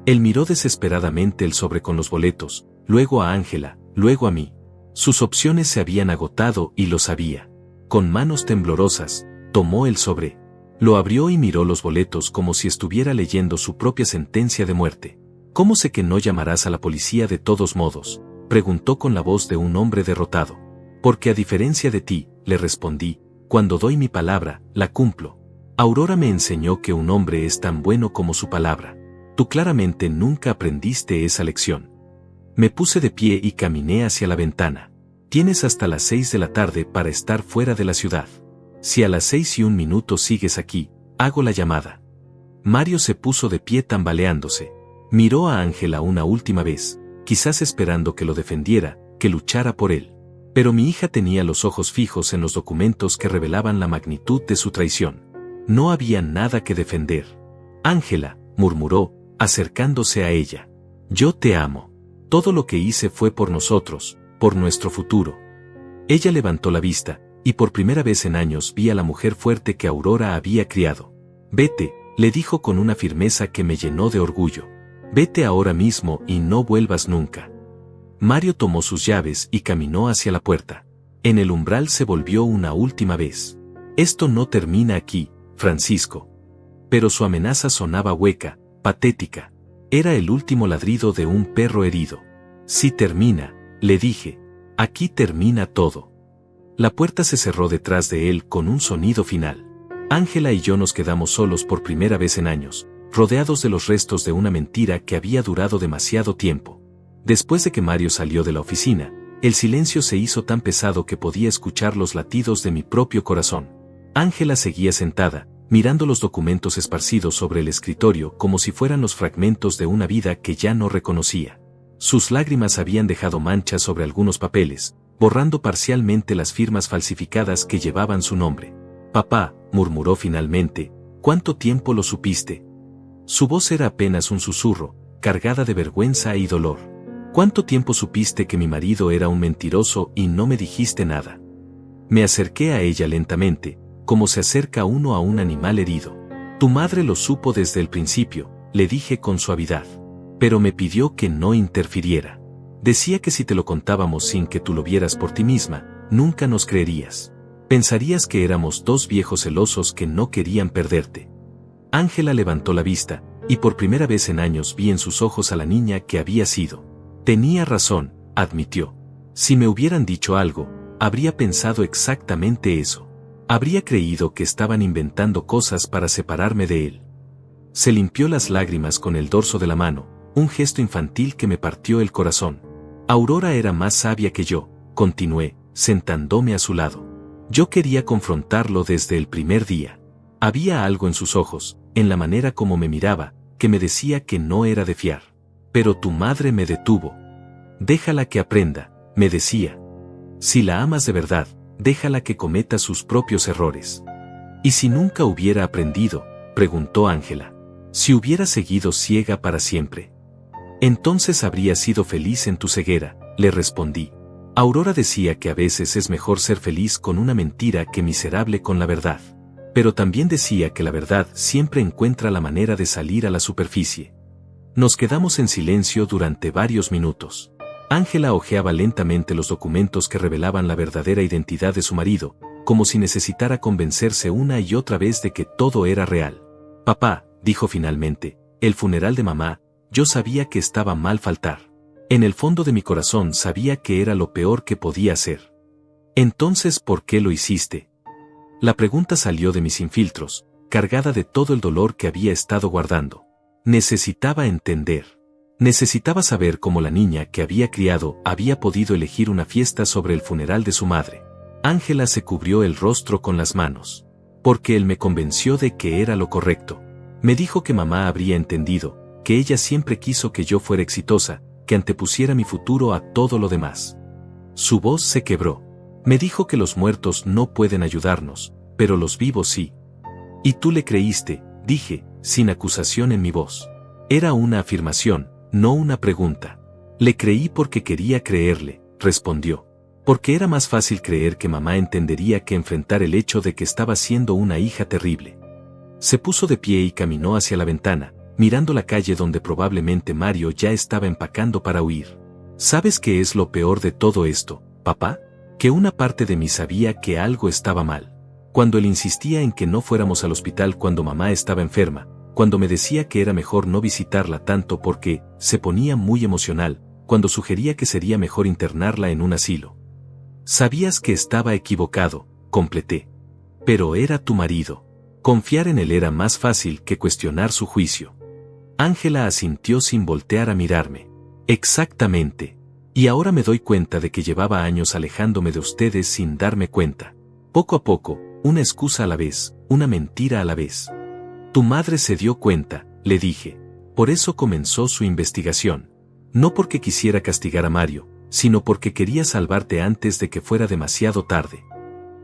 Él miró desesperadamente el sobre con los boletos, luego a Ángela, luego a mí. Sus opciones se habían agotado y lo sabía. Con manos temblorosas, tomó el sobre. Lo abrió y miró los boletos como si estuviera leyendo su propia sentencia de muerte. ¿Cómo sé que no llamarás a la policía de todos modos?, preguntó con la voz de un hombre derrotado. Porque a diferencia de ti, le respondí, cuando doy mi palabra, la cumplo. Aurora me enseñó que un hombre es tan bueno como su palabra. Tú claramente nunca aprendiste esa lección. Me puse de pie y caminé hacia la ventana. Tienes hasta las 6 de la tarde para estar fuera de la ciudad. Si a las 6:01 sigues aquí, hago la llamada. Mario se puso de pie tambaleándose. Miró a Ángela una última vez, quizás esperando que lo defendiera, que luchara por él. Pero mi hija tenía los ojos fijos en los documentos que revelaban la magnitud de su traición. No había nada que defender. Ángela, murmuró, acercándose a ella. Yo te amo. Todo lo que hice fue por nosotros, por nuestro futuro. Ella levantó la vista, y por primera vez en años vi a la mujer fuerte que Aurora había criado. Vete, le dijo con una firmeza que me llenó de orgullo. Vete ahora mismo y no vuelvas nunca. Mario tomó sus llaves y caminó hacia la puerta. En el umbral se volvió una última vez. Esto no termina aquí, Francisco. Pero su amenaza sonaba hueca, patética. Era el último ladrido de un perro herido. Sí termina, le dije. Aquí termina todo. La puerta se cerró detrás de él con un sonido final. Ángela y yo nos quedamos solos por primera vez en años, rodeados de los restos de una mentira que había durado demasiado tiempo. Después de que Mario salió de la oficina, el silencio se hizo tan pesado que podía escuchar los latidos de mi propio corazón. Ángela seguía sentada, mirando los documentos esparcidos sobre el escritorio como si fueran los fragmentos de una vida que ya no reconocía. Sus lágrimas habían dejado manchas sobre algunos papeles, borrando parcialmente las firmas falsificadas que llevaban su nombre. Papá, murmuró finalmente, ¿cuánto tiempo lo supiste? Su voz era apenas un susurro, cargada de vergüenza y dolor. ¿Cuánto tiempo supiste que mi marido era un mentiroso y no me dijiste nada? Me acerqué a ella lentamente, como se acerca uno a un animal herido. Tu madre lo supo desde el principio, le dije con suavidad. Pero me pidió que no interfiriera. Decía que si te lo contábamos sin que tú lo vieras por ti misma, nunca nos creerías. Pensarías que éramos dos viejos celosos que no querían perderte. Ángela levantó la vista, y por primera vez en años vi en sus ojos a la niña que había sido. Tenía razón, admitió. Si me hubieran dicho algo, habría pensado exactamente eso. Habría creído que estaban inventando cosas para separarme de él. Se limpió las lágrimas con el dorso de la mano, un gesto infantil que me partió el corazón. Aurora era más sabia que yo, continué, sentándome a su lado. Yo quería confrontarlo desde el primer día. Había algo en sus ojos, en la manera como me miraba, que me decía que no era de fiar. Pero tu madre me detuvo. Déjala que aprenda, me decía. Si la amas de verdad, déjala que cometa sus propios errores. ¿Y si nunca hubiera aprendido?, preguntó Ángela. Si hubiera seguido ciega para siempre. Entonces habría sido feliz en tu ceguera, le respondí. Aurora decía que a veces es mejor ser feliz con una mentira que miserable con la verdad. Pero también decía que la verdad siempre encuentra la manera de salir a la superficie. Nos quedamos en silencio durante varios minutos. Ángela hojeaba lentamente los documentos que revelaban la verdadera identidad de su marido, como si necesitara convencerse una y otra vez de que todo era real. Papá, dijo finalmente, el funeral de mamá, yo sabía que estaba mal faltar. En el fondo de mi corazón sabía que era lo peor que podía hacer. Entonces, ¿por qué lo hiciste? La pregunta salió de mis infiltros, cargada de todo el dolor que había estado guardando. Necesitaba entender. Necesitaba saber cómo la niña que había criado había podido elegir una fiesta sobre el funeral de su madre. Ángela se cubrió el rostro con las manos. Porque él me convenció de que era lo correcto. Me dijo que mamá habría entendido, que ella siempre quiso que yo fuera exitosa, que antepusiera mi futuro a todo lo demás. Su voz se quebró. Me dijo que los muertos no pueden ayudarnos, pero los vivos sí. Y tú le creíste, dije, sin acusación en mi voz. Era una afirmación, no una pregunta. Le creí porque quería creerle, respondió. Porque era más fácil creer que mamá entendería que enfrentar el hecho de que estaba siendo una hija terrible. Se puso de pie y caminó hacia la ventana, mirando la calle donde probablemente Mario ya estaba empacando para huir. ¿Sabes qué es lo peor de todo esto, papá? Que una parte de mí sabía que algo estaba mal. Cuando él insistía en que no fuéramos al hospital cuando mamá estaba enferma, cuando me decía que era mejor no visitarla tanto porque se ponía muy emocional, cuando sugería que sería mejor internarla en un asilo. Sabías que estaba equivocado, completé. Pero era tu marido. Confiar en él era más fácil que cuestionar su juicio. Ángela asintió sin voltear a mirarme. Exactamente. Y ahora me doy cuenta de que llevaba años alejándome de ustedes sin darme cuenta. Poco a poco, una excusa a la vez, una mentira a la vez. Tu madre se dio cuenta, le dije. Por eso comenzó su investigación. No porque quisiera castigar a Mario, sino porque quería salvarte antes de que fuera demasiado tarde.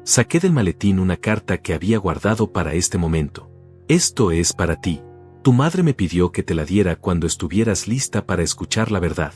Saqué del maletín una carta que había guardado para este momento. Esto es para ti. Tu madre me pidió que te la diera cuando estuvieras lista para escuchar la verdad.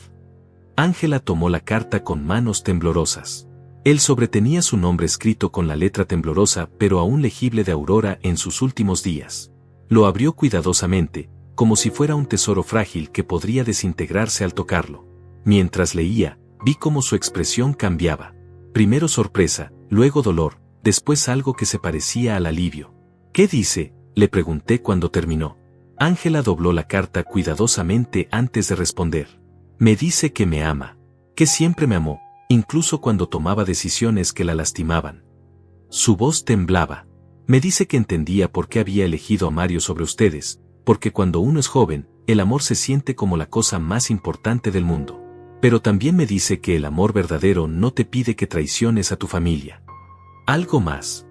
Ángela tomó la carta con manos temblorosas. El sobre tenía su nombre escrito con la letra temblorosa pero aún legible de Aurora en sus últimos días. Lo abrió cuidadosamente, como si fuera un tesoro frágil que podría desintegrarse al tocarlo. Mientras leía, vi cómo su expresión cambiaba. Primero sorpresa, luego dolor, después algo que se parecía al alivio. ¿Qué dice?, le pregunté cuando terminó. Ángela dobló la carta cuidadosamente antes de responder. Me dice que me ama, que siempre me amó, incluso cuando tomaba decisiones que la lastimaban. Su voz temblaba. Me dice que entendía por qué había elegido a Mario sobre ustedes, porque cuando uno es joven, el amor se siente como la cosa más importante del mundo. Pero también me dice que el amor verdadero no te pide que traiciones a tu familia. Algo más.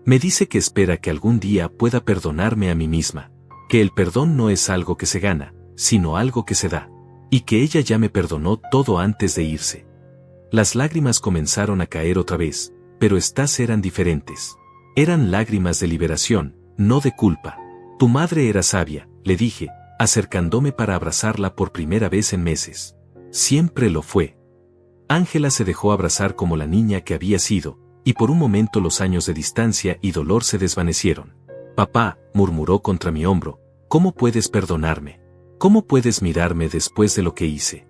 Me dice que espera que algún día pueda perdonarme a mí misma, que el perdón no es algo que se gana, sino algo que se da. y que ella ya me perdonó todo antes de irse. Las lágrimas comenzaron a caer otra vez, pero estas eran diferentes. Eran lágrimas de liberación, no de culpa. Tu madre era sabia, le dije, acercándome para abrazarla por primera vez en meses. Siempre lo fue. Ángela se dejó abrazar como la niña que había sido, y por un momento los años de distancia y dolor se desvanecieron. Papá, murmuró contra mi hombro, ¿cómo puedes perdonarme? ¿Cómo puedes mirarme después de lo que hice?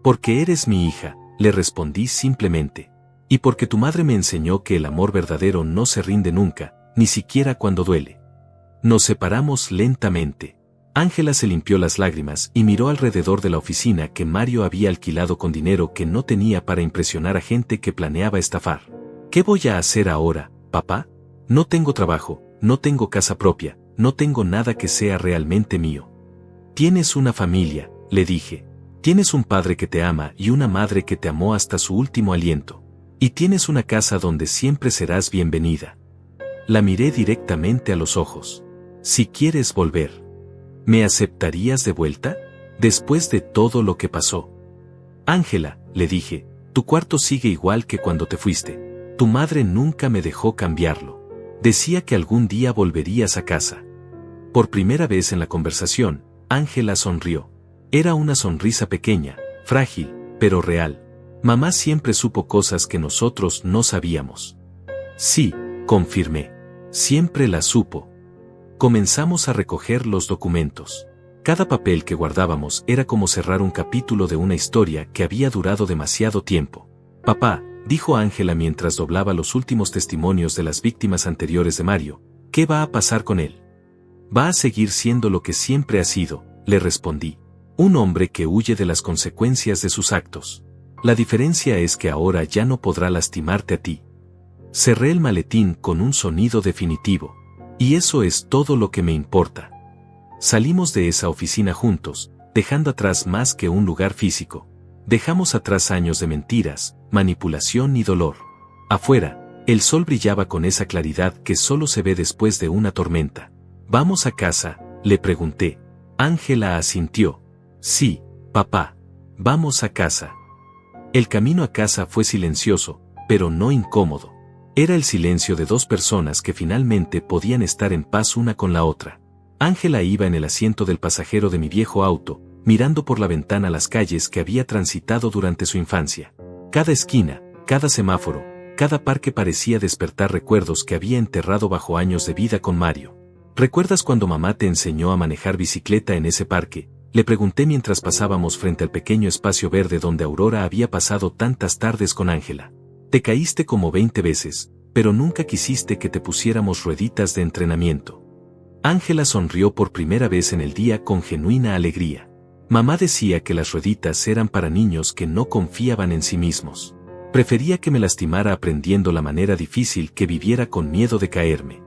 Porque eres mi hija, le respondí simplemente. Y porque tu madre me enseñó que el amor verdadero no se rinde nunca, ni siquiera cuando duele. Nos separamos lentamente. Ángela se limpió las lágrimas y miró alrededor de la oficina que Mario había alquilado con dinero que no tenía para impresionar a gente que planeaba estafar. ¿Qué voy a hacer ahora, papá? No tengo trabajo, no tengo casa propia, no tengo nada que sea realmente mío. Tienes una familia, le dije. Tienes un padre que te ama y una madre que te amó hasta su último aliento. Y tienes una casa donde siempre serás bienvenida. La miré directamente a los ojos. Si quieres volver, ¿me aceptarías de vuelta? Después de todo lo que pasó. Ángela, le dije, tu cuarto sigue igual que cuando te fuiste. Tu madre nunca me dejó cambiarlo. Decía que algún día volverías a casa. Por primera vez en la conversación, Ángela sonrió. Era una sonrisa pequeña, frágil, pero real. Mamá siempre supo cosas que nosotros no sabíamos. Sí, confirmé. Siempre las supo. Comenzamos a recoger los documentos. Cada papel que guardábamos era como cerrar un capítulo de una historia que había durado demasiado tiempo. Papá, dijo Ángela mientras doblaba los últimos testimonios de las víctimas anteriores de Mario, ¿qué va a pasar con él? Va a seguir siendo lo que siempre ha sido, le respondí. Un hombre que huye de las consecuencias de sus actos. La diferencia es que ahora ya no podrá lastimarte a ti. Cerré el maletín con un sonido definitivo. Y eso es todo lo que me importa. Salimos de esa oficina juntos, dejando atrás más que un lugar físico. Dejamos atrás años de mentiras, manipulación y dolor. Afuera, el sol brillaba con esa claridad que solo se ve después de una tormenta. ¿Vamos a casa?, le pregunté. Ángela asintió. Sí, papá. Vamos a casa. El camino a casa fue silencioso, pero no incómodo. Era el silencio de dos personas que finalmente podían estar en paz una con la otra. Ángela iba en el asiento del pasajero de mi viejo auto, mirando por la ventana las calles que había transitado durante su infancia. Cada esquina, cada semáforo, cada parque parecía despertar recuerdos que había enterrado bajo años de vida con Mario. ¿Recuerdas cuando mamá te enseñó a manejar bicicleta en ese parque?, le pregunté mientras pasábamos frente al pequeño espacio verde donde Aurora había pasado tantas tardes con Ángela. Te caíste como 20 veces, pero nunca quisiste que te pusiéramos rueditas de entrenamiento. Ángela sonrió por primera vez en el día con genuina alegría. Mamá decía que las rueditas eran para niños que no confiaban en sí mismos. Prefería que me lastimara aprendiendo la manera difícil que viviera con miedo de caerme.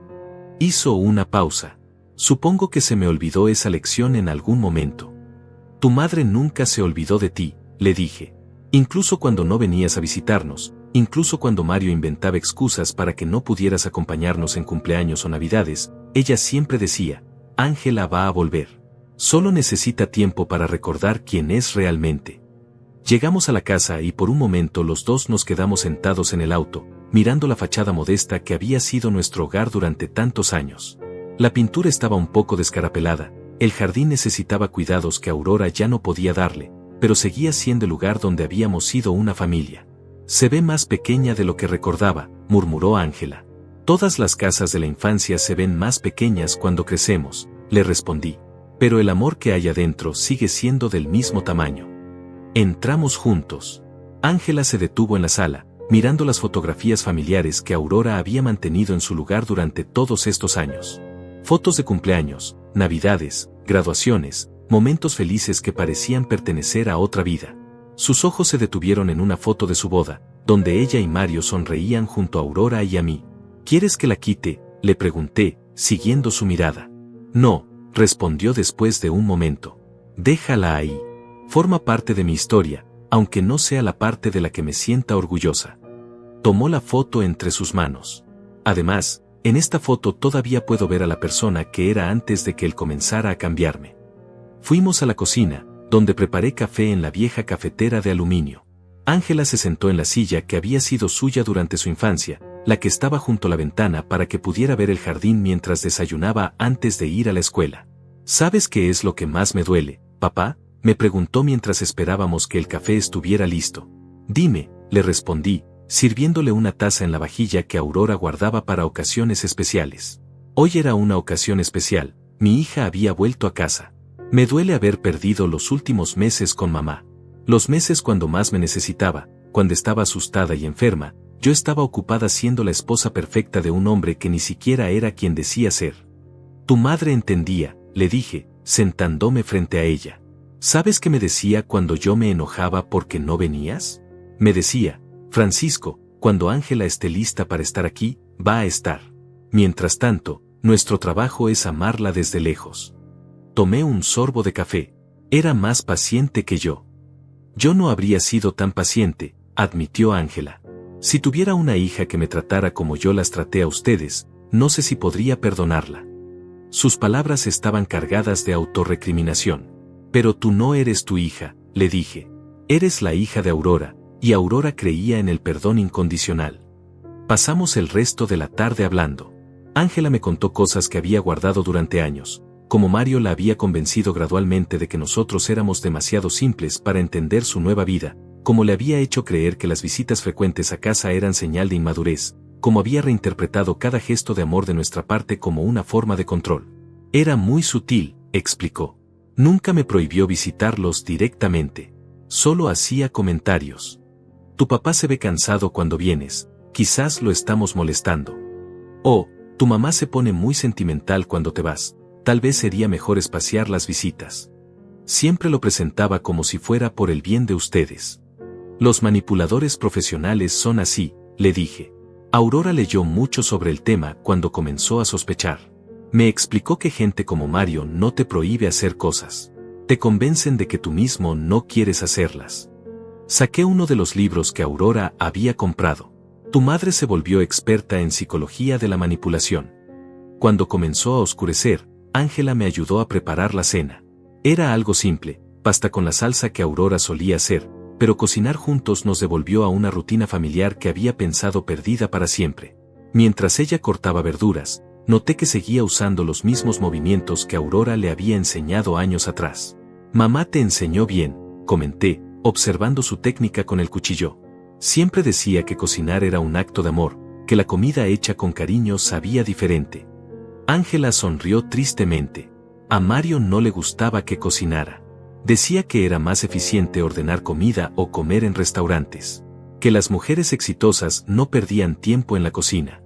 Hizo una pausa. Supongo que se me olvidó esa lección en algún momento. Tu madre nunca se olvidó de ti, le dije. Incluso cuando no venías a visitarnos, incluso cuando Mario inventaba excusas para que no pudieras acompañarnos en cumpleaños o navidades, ella siempre decía, Ángela va a volver. Solo necesita tiempo para recordar quién es realmente. Llegamos a la casa y por un momento los dos nos quedamos sentados en el auto, mirando la fachada modesta que había sido nuestro hogar durante tantos años. La pintura estaba un poco descarapelada, el jardín necesitaba cuidados que Aurora ya no podía darle, pero seguía siendo el lugar donde habíamos sido una familia. Se ve más pequeña de lo que recordaba, murmuró Ángela. Todas las casas de la infancia se ven más pequeñas cuando crecemos, le respondí. Pero el amor que hay adentro sigue siendo del mismo tamaño. Entramos juntos. Ángela se detuvo en la sala, mirando las fotografías familiares que Aurora había mantenido en su lugar durante todos estos años. Fotos de cumpleaños, navidades, graduaciones, momentos felices que parecían pertenecer a otra vida. Sus ojos se detuvieron en una foto de su boda, donde ella y Mario sonreían junto a Aurora y a mí. ¿Quieres que la quite?, le pregunté, siguiendo su mirada. No, respondió después de un momento. Déjala ahí. Forma parte de mi historia, aunque no sea la parte de la que me sienta orgullosa. Tomó la foto entre sus manos. Además, en esta foto todavía puedo ver a la persona que era antes de que él comenzara a cambiarme. Fuimos a la cocina, donde preparé café en la vieja cafetera de aluminio. Ángela se sentó en la silla que había sido suya durante su infancia, la que estaba junto a la ventana para que pudiera ver el jardín mientras desayunaba antes de ir a la escuela. ¿Sabes qué es lo que más me duele, papá?, me preguntó mientras esperábamos que el café estuviera listo. Dime, le respondí, sirviéndole una taza en la vajilla que Aurora guardaba para ocasiones especiales. Hoy era una ocasión especial, mi hija había vuelto a casa. Me duele haber perdido los últimos meses con mamá. Los meses cuando más me necesitaba, cuando estaba asustada y enferma, yo estaba ocupada siendo la esposa perfecta de un hombre que ni siquiera era quien decía ser. Tu madre entendía, le dije, sentándome frente a ella. ¿Sabes qué me decía cuando yo me enojaba porque no venías? Me decía, Francisco, cuando Ángela esté lista para estar aquí, va a estar. Mientras tanto, nuestro trabajo es amarla desde lejos. Tomé un sorbo de café. Era más paciente que yo. Yo no habría sido tan paciente, admitió Ángela. Si tuviera una hija que me tratara como yo las traté a ustedes, no sé si podría perdonarla. Sus palabras estaban cargadas de autorrecriminación. Pero tú no eres tu hija, le dije. Eres la hija de Aurora, y Aurora creía en el perdón incondicional. Pasamos el resto de la tarde hablando. Ángela me contó cosas que había guardado durante años, como Mario la había convencido gradualmente de que nosotros éramos demasiado simples para entender su nueva vida, como le había hecho creer que las visitas frecuentes a casa eran señal de inmadurez, como había reinterpretado cada gesto de amor de nuestra parte como una forma de control. Era muy sutil, explicó. Nunca me prohibió visitarlos directamente. Solo hacía comentarios. Tu papá se ve cansado cuando vienes, quizás lo estamos molestando. Oh, tu mamá se pone muy sentimental cuando te vas, tal vez sería mejor espaciar las visitas. Siempre lo presentaba como si fuera por el bien de ustedes. Los manipuladores profesionales son así, le dije. Aurora leyó mucho sobre el tema cuando comenzó a sospechar. Me explicó que gente como Mario no te prohíbe hacer cosas. Te convencen de que tú mismo no quieres hacerlas. Saqué uno de los libros que Aurora había comprado. Tu madre se volvió experta en psicología de la manipulación. Cuando comenzó a oscurecer, Ángela me ayudó a preparar la cena. Era algo simple, pasta con la salsa que Aurora solía hacer, pero cocinar juntos nos devolvió a una rutina familiar que había pensado perdida para siempre. Mientras ella cortaba verduras, noté que seguía usando los mismos movimientos que Aurora le había enseñado años atrás. Mamá te enseñó bien, comenté, observando su técnica con el cuchillo. Siempre decía que cocinar era un acto de amor, que la comida hecha con cariño sabía diferente. Ángela sonrió tristemente. A Mario no le gustaba que cocinara. Decía que era más eficiente ordenar comida o comer en restaurantes. Que las mujeres exitosas no perdían tiempo en la cocina.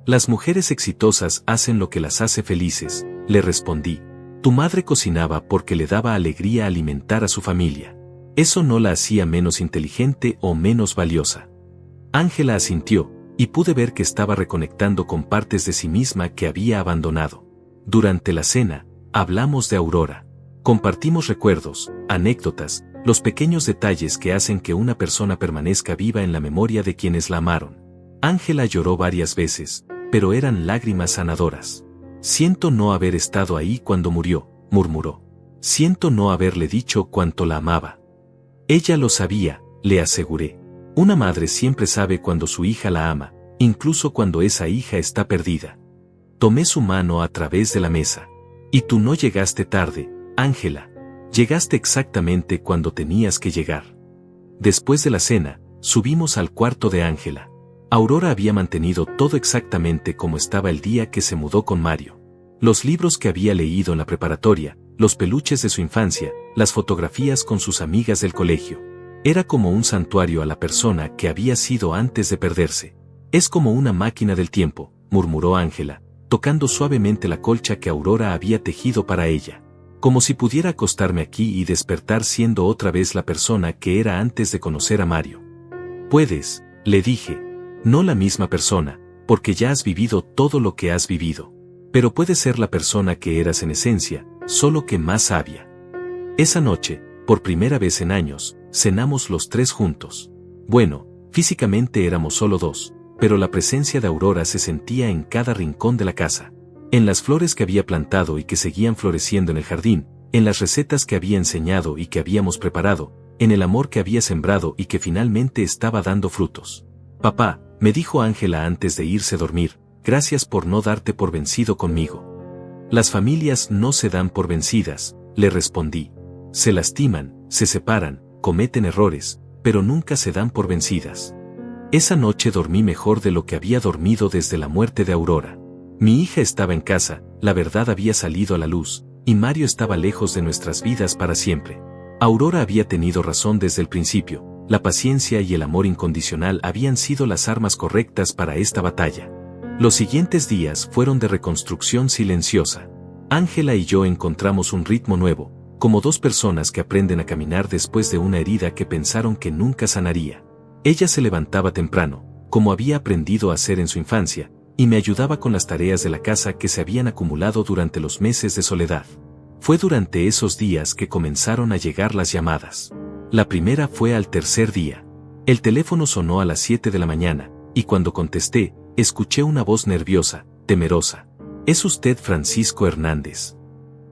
Las mujeres exitosas hacen lo que las hace felices, le respondí. Tu madre cocinaba porque le daba alegría alimentar a su familia. Eso no la hacía menos inteligente o menos valiosa. Ángela asintió, y pude ver que estaba reconectando con partes de sí misma que había abandonado. Durante la cena, hablamos de Aurora. Compartimos recuerdos, anécdotas, los pequeños detalles que hacen que una persona permanezca viva en la memoria de quienes la amaron. Ángela lloró varias veces, pero eran lágrimas sanadoras. Siento no haber estado ahí cuando murió, murmuró. Siento no haberle dicho cuánto la amaba. Ella lo sabía, le aseguré. Una madre siempre sabe cuando su hija la ama, incluso cuando esa hija está perdida. Tomé su mano a través de la mesa. Y tú no llegaste tarde, Ángela. Llegaste exactamente cuando tenías que llegar. Después de la cena, subimos al cuarto de Ángela. Aurora había mantenido todo exactamente como estaba el día que se mudó con Mario. Los libros que había leído en la preparatoria, los peluches de su infancia, las fotografías con sus amigas del colegio. Era como un santuario a la persona que había sido antes de perderse. Es como una máquina del tiempo, murmuró Ángela, tocando suavemente la colcha que Aurora había tejido para ella. Como si pudiera acostarme aquí y despertar siendo otra vez la persona que era antes de conocer a Mario. Puedes, le dije. No la misma persona, porque ya has vivido todo lo que has vivido. Pero puedes ser la persona que eras en esencia, solo que más sabia. Esa noche, por primera vez en años, cenamos los tres juntos. Bueno, físicamente éramos solo dos, pero la presencia de Aurora se sentía en cada rincón de la casa. En las flores que había plantado y que seguían floreciendo en el jardín, en las recetas que había enseñado y que habíamos preparado, en el amor que había sembrado y que finalmente estaba dando frutos. Papá, me dijo Ángela antes de irse a dormir, gracias por no darte por vencido conmigo. Las familias no se dan por vencidas, le respondí. Se lastiman, se separan, cometen errores, pero nunca se dan por vencidas. Esa noche dormí mejor de lo que había dormido desde la muerte de Aurora. Mi hija estaba en casa, la verdad había salido a la luz, y Mario estaba lejos de nuestras vidas para siempre. Aurora había tenido razón desde el principio, la paciencia y el amor incondicional habían sido las armas correctas para esta batalla. Los siguientes días fueron de reconstrucción silenciosa. Ángela y yo encontramos un ritmo nuevo, como dos personas que aprenden a caminar después de una herida que pensaron que nunca sanaría. Ella se levantaba temprano, como había aprendido a hacer en su infancia, y me ayudaba con las tareas de la casa que se habían acumulado durante los meses de soledad. Fue durante esos días que comenzaron a llegar las llamadas. La primera fue al tercer día. El teléfono sonó a las 7 de la mañana, y cuando contesté, escuché una voz nerviosa, temerosa. ¿Es usted Francisco Hernández?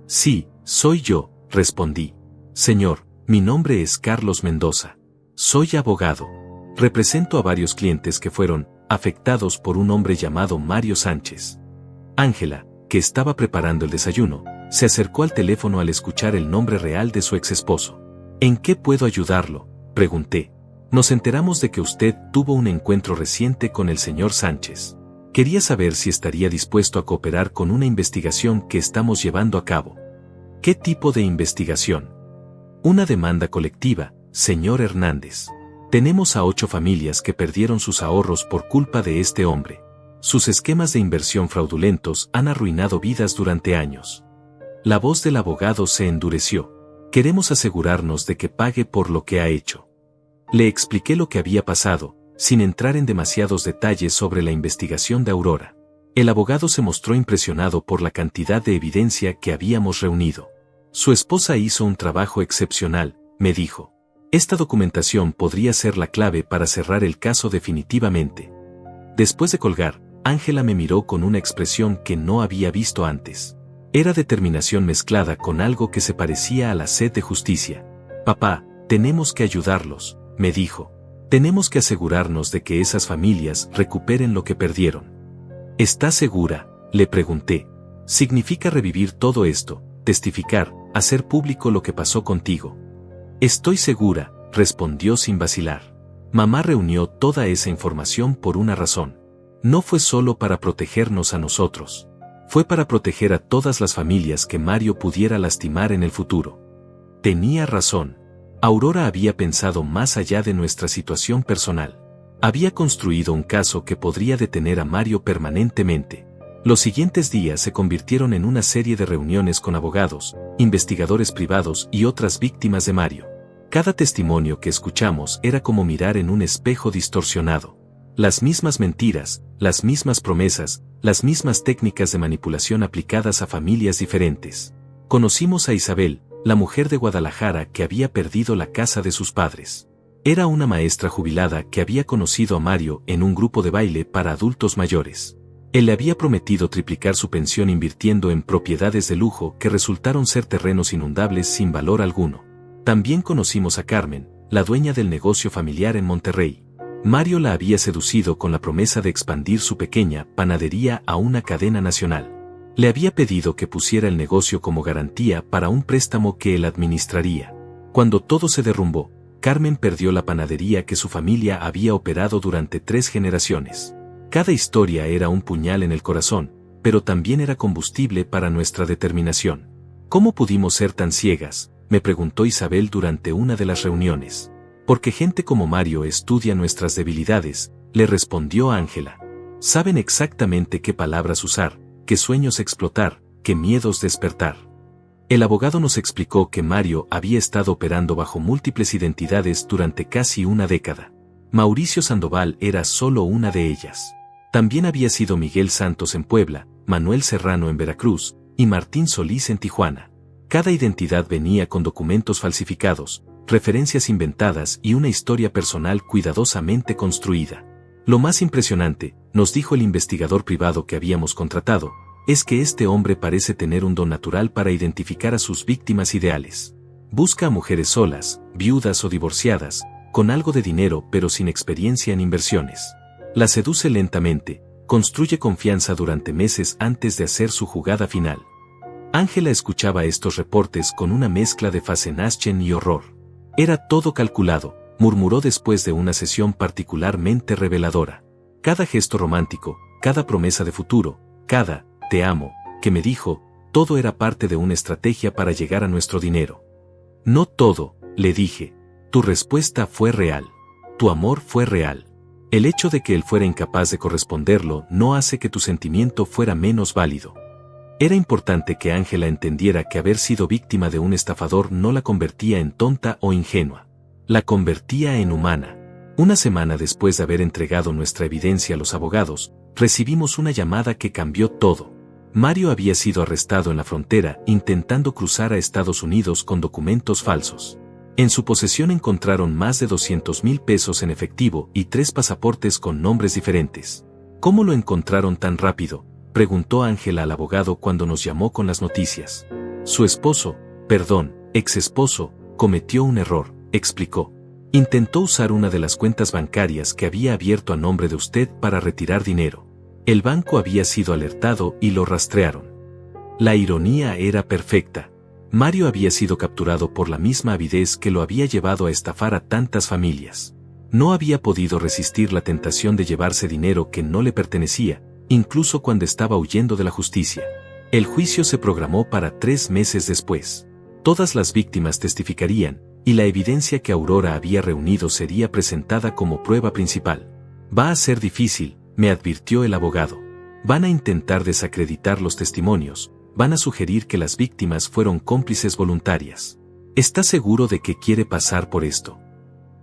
Sí, soy yo, respondí. Señor, mi nombre es Carlos Mendoza. Soy abogado. Represento a varios clientes que fueron afectados por un hombre llamado Mario Sánchez. Ángela, que estaba preparando el desayuno, se acercó al teléfono al escuchar el nombre real de su exesposo. ¿En qué puedo ayudarlo?, pregunté. Nos enteramos de que usted tuvo un encuentro reciente con el señor Sánchez. Quería saber si estaría dispuesto a cooperar con una investigación que estamos llevando a cabo. ¿Qué tipo de investigación? Una demanda colectiva, señor Hernández. Tenemos a 8 familias que perdieron sus ahorros por culpa de este hombre. Sus esquemas de inversión fraudulentos han arruinado vidas durante años. La voz del abogado se endureció. Queremos asegurarnos de que pague por lo que ha hecho. Le expliqué lo que había pasado, sin entrar en demasiados detalles sobre la investigación de Aurora. El abogado se mostró impresionado por la cantidad de evidencia que habíamos reunido. Su esposa hizo un trabajo excepcional, me dijo. Esta documentación podría ser la clave para cerrar el caso definitivamente. Después de colgar, Ángela me miró con una expresión que no había visto antes. Era determinación mezclada con algo que se parecía a la sed de justicia. Papá, tenemos que ayudarlos, me dijo. Tenemos que asegurarnos de que esas familias recuperen lo que perdieron. ¿Estás segura?, le pregunté. Significa revivir todo esto, testificar, hacer público lo que pasó contigo. Estoy segura, respondió sin vacilar. Mamá reunió toda esa información por una razón. No fue solo para protegernos a nosotros. Fue para proteger a todas las familias que Mario pudiera lastimar en el futuro. Tenía razón. Aurora había pensado más allá de nuestra situación personal. Había construido un caso que podría detener a Mario permanentemente. Los siguientes días se convirtieron en una serie de reuniones con abogados, investigadores privados y otras víctimas de Mario. Cada testimonio que escuchamos era como mirar en un espejo distorsionado. Las mismas mentiras, las mismas promesas, las mismas técnicas de manipulación aplicadas a familias diferentes. Conocimos a Isabel, la mujer de Guadalajara que había perdido la casa de sus padres. Era una maestra jubilada que había conocido a Mario en un grupo de baile para adultos mayores. Él le había prometido triplicar su pensión invirtiendo en propiedades de lujo que resultaron ser terrenos inundables sin valor alguno. También conocimos a Carmen, la dueña del negocio familiar en Monterrey. Mario la había seducido con la promesa de expandir su pequeña panadería a una cadena nacional. Le había pedido que pusiera el negocio como garantía para un préstamo que él administraría. Cuando todo se derrumbó, Carmen perdió la panadería que su familia había operado durante 3 generaciones. Cada historia era un puñal en el corazón, pero también era combustible para nuestra determinación. ¿Cómo pudimos ser tan ciegas?, me preguntó Isabel durante una de las reuniones. Porque gente como Mario estudia nuestras debilidades, le respondió Ángela. Saben exactamente qué palabras usar, qué sueños explotar, qué miedos despertar. El abogado nos explicó que Mario había estado operando bajo múltiples identidades durante casi una década. Mauricio Sandoval era solo una de ellas. También había sido Miguel Santos en Puebla, Manuel Serrano en Veracruz, y Martín Solís en Tijuana. Cada identidad venía con documentos falsificados, referencias inventadas y una historia personal cuidadosamente construida. Lo más impresionante, nos dijo el investigador privado que habíamos contratado, es que este hombre parece tener un don natural para identificar a sus víctimas ideales. Busca a mujeres solas, viudas o divorciadas, con algo de dinero pero sin experiencia en inversiones. Las seduce lentamente, construye confianza durante meses antes de hacer su jugada final. Ángela escuchaba estos reportes con una mezcla de fascinación y horror. Era todo calculado, murmuró después de una sesión particularmente reveladora. Cada gesto romántico, cada promesa de futuro, cada «te amo» que me dijo, todo era parte de una estrategia para llegar a nuestro dinero. No todo, le dije. Tu respuesta fue real. Tu amor fue real. El hecho de que él fuera incapaz de corresponderlo no hace que tu sentimiento fuera menos válido. Era importante que Ángela entendiera que haber sido víctima de un estafador no la convertía en tonta o ingenua. La convertía en humana. Una semana después de haber entregado nuestra evidencia a los abogados, recibimos una llamada que cambió todo. Mario había sido arrestado en la frontera intentando cruzar a Estados Unidos con documentos falsos. En su posesión encontraron más de 200,000 pesos en efectivo y 3 pasaportes con nombres diferentes. ¿Cómo lo encontraron tan rápido?, preguntó Ángela al abogado cuando nos llamó con las noticias. Su esposo, ex esposo, cometió un error, explicó. Intentó usar una de las cuentas bancarias que había abierto a nombre de usted para retirar dinero. El banco había sido alertado y lo rastrearon. La ironía era perfecta. Mario había sido capturado por la misma avidez que lo había llevado a estafar a tantas familias. No había podido resistir la tentación de llevarse dinero que no le pertenecía, incluso cuando estaba huyendo de la justicia. El juicio se programó para 3 meses después. Todas las víctimas testificarían, y la evidencia que Aurora había reunido sería presentada como prueba principal. Va a ser difícil, me advirtió el abogado. Van a intentar desacreditar los testimonios, van a sugerir que las víctimas fueron cómplices voluntarias. ¿Está seguro de que quiere pasar por esto?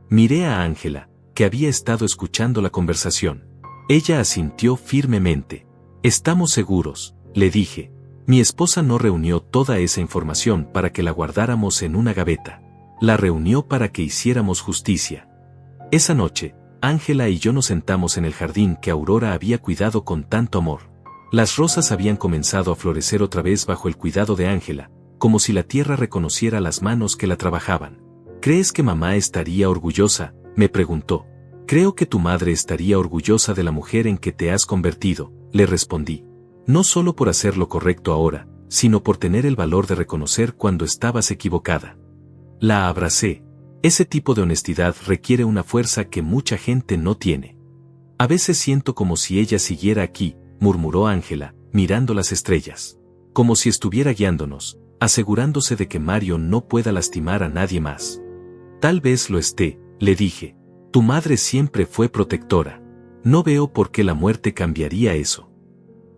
Miré a Ángela, que había estado escuchando la conversación. Ella asintió firmemente. Estamos seguros, le dije. Mi esposa no reunió toda esa información para que la guardáramos en una gaveta. La reunió para que hiciéramos justicia. Esa noche, Ángela y yo nos sentamos en el jardín que Aurora había cuidado con tanto amor. Las rosas habían comenzado a florecer otra vez bajo el cuidado de Ángela, como si la tierra reconociera las manos que la trabajaban. ¿Crees que mamá estaría orgullosa?, me preguntó. Creo que tu madre estaría orgullosa de la mujer en que te has convertido, le respondí. No solo por hacer lo correcto ahora, sino por tener el valor de reconocer cuando estabas equivocada. La abracé. Ese tipo de honestidad requiere una fuerza que mucha gente no tiene. A veces siento como si ella siguiera aquí, murmuró Ángela, mirando las estrellas. Como si estuviera guiándonos, asegurándose de que Mario no pueda lastimar a nadie más. Tal vez lo esté, le dije. Tu madre siempre fue protectora. No veo por qué la muerte cambiaría eso.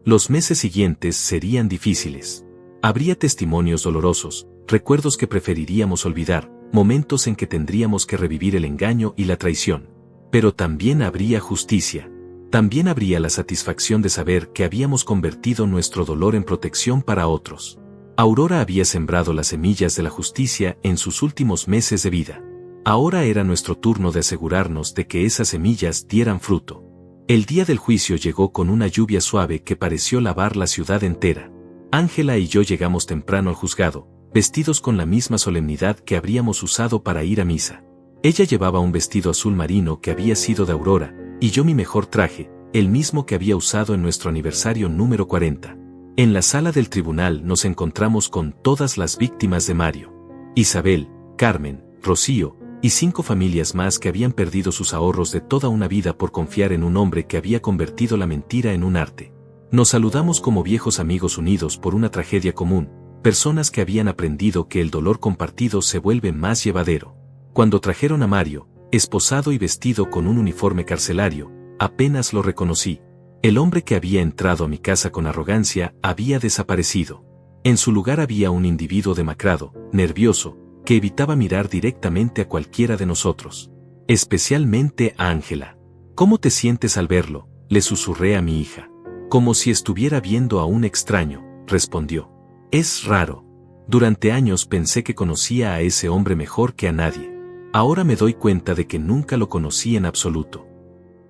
Los meses siguientes serían difíciles. Habría testimonios dolorosos, recuerdos que preferiríamos olvidar, momentos en que tendríamos que revivir el engaño y la traición. Pero también habría justicia. También habría la satisfacción de saber que habíamos convertido nuestro dolor en protección para otros. Aurora había sembrado las semillas de la justicia en sus últimos meses de vida. Ahora era nuestro turno de asegurarnos de que esas semillas dieran fruto. El día del juicio llegó con una lluvia suave que pareció lavar la ciudad entera. Ángela y yo llegamos temprano al juzgado, vestidos con la misma solemnidad que habríamos usado para ir a misa. Ella llevaba un vestido azul marino que había sido de Aurora, y yo mi mejor traje, el mismo que había usado en nuestro aniversario número 40. En la sala del tribunal nos encontramos con todas las víctimas de Mario. Isabel, Carmen, Rocío, y 5 familias más que habían perdido sus ahorros de toda una vida por confiar en un hombre que había convertido la mentira en un arte. Nos saludamos como viejos amigos unidos por una tragedia común, personas que habían aprendido que el dolor compartido se vuelve más llevadero. Cuando trajeron a Mario, esposado y vestido con un uniforme carcelario, apenas lo reconocí. El hombre que había entrado a mi casa con arrogancia había desaparecido. En su lugar había un individuo demacrado, nervioso, que evitaba mirar directamente a cualquiera de nosotros. Especialmente a Ángela. ¿Cómo te sientes al verlo?, le susurré a mi hija. Como si estuviera viendo a un extraño, respondió. Es raro. Durante años pensé que conocía a ese hombre mejor que a nadie. Ahora me doy cuenta de que nunca lo conocí en absoluto.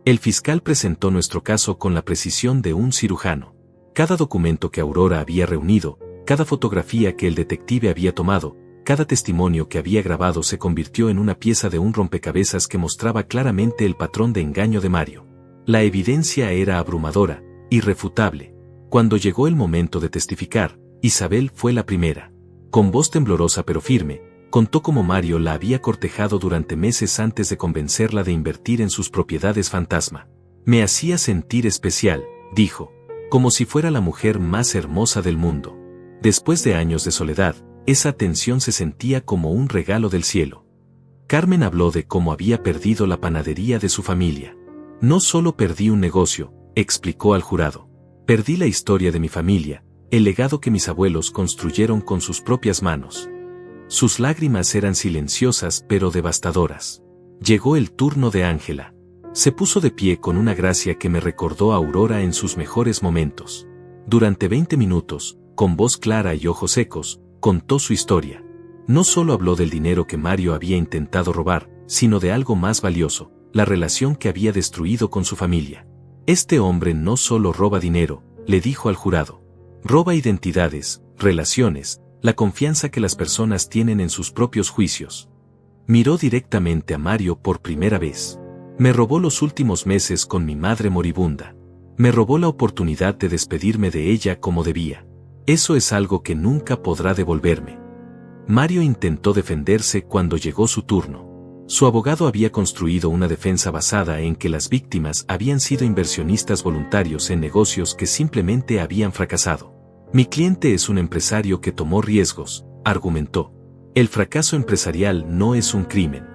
El fiscal presentó nuestro caso con la precisión de un cirujano. Cada documento que Aurora había reunido, cada fotografía que el detective había tomado, cada testimonio que había grabado se convirtió en una pieza de un rompecabezas que mostraba claramente el patrón de engaño de Mario. La evidencia era abrumadora, irrefutable. Cuando llegó el momento de testificar, Isabel fue la primera. Con voz temblorosa pero firme, contó cómo Mario la había cortejado durante meses antes de convencerla de invertir en sus propiedades fantasma. Me hacía sentir especial, dijo, como si fuera la mujer más hermosa del mundo. Después de años de soledad, esa atención se sentía como un regalo del cielo. Carmen habló de cómo había perdido la panadería de su familia. No solo perdí un negocio, explicó al jurado. Perdí la historia de mi familia, el legado que mis abuelos construyeron con sus propias manos. Sus lágrimas eran silenciosas pero devastadoras. Llegó el turno de Ángela. Se puso de pie con una gracia que me recordó a Aurora en sus mejores momentos. Durante 20 minutos, con voz clara y ojos secos, contó su historia. No solo habló del dinero que Mario había intentado robar, sino de algo más valioso, la relación que había destruido con su familia. Este hombre no solo roba dinero, le dijo al jurado. Roba identidades, relaciones, la confianza que las personas tienen en sus propios juicios. Miró directamente a Mario por primera vez. Me robó los últimos meses con mi madre moribunda. Me robó la oportunidad de despedirme de ella como debía. Eso es algo que nunca podrá devolverme. Mario intentó defenderse cuando llegó su turno. Su abogado había construido una defensa basada en que las víctimas habían sido inversionistas voluntarios en negocios que simplemente habían fracasado. Mi cliente es un empresario que tomó riesgos, argumentó. El fracaso empresarial no es un crimen.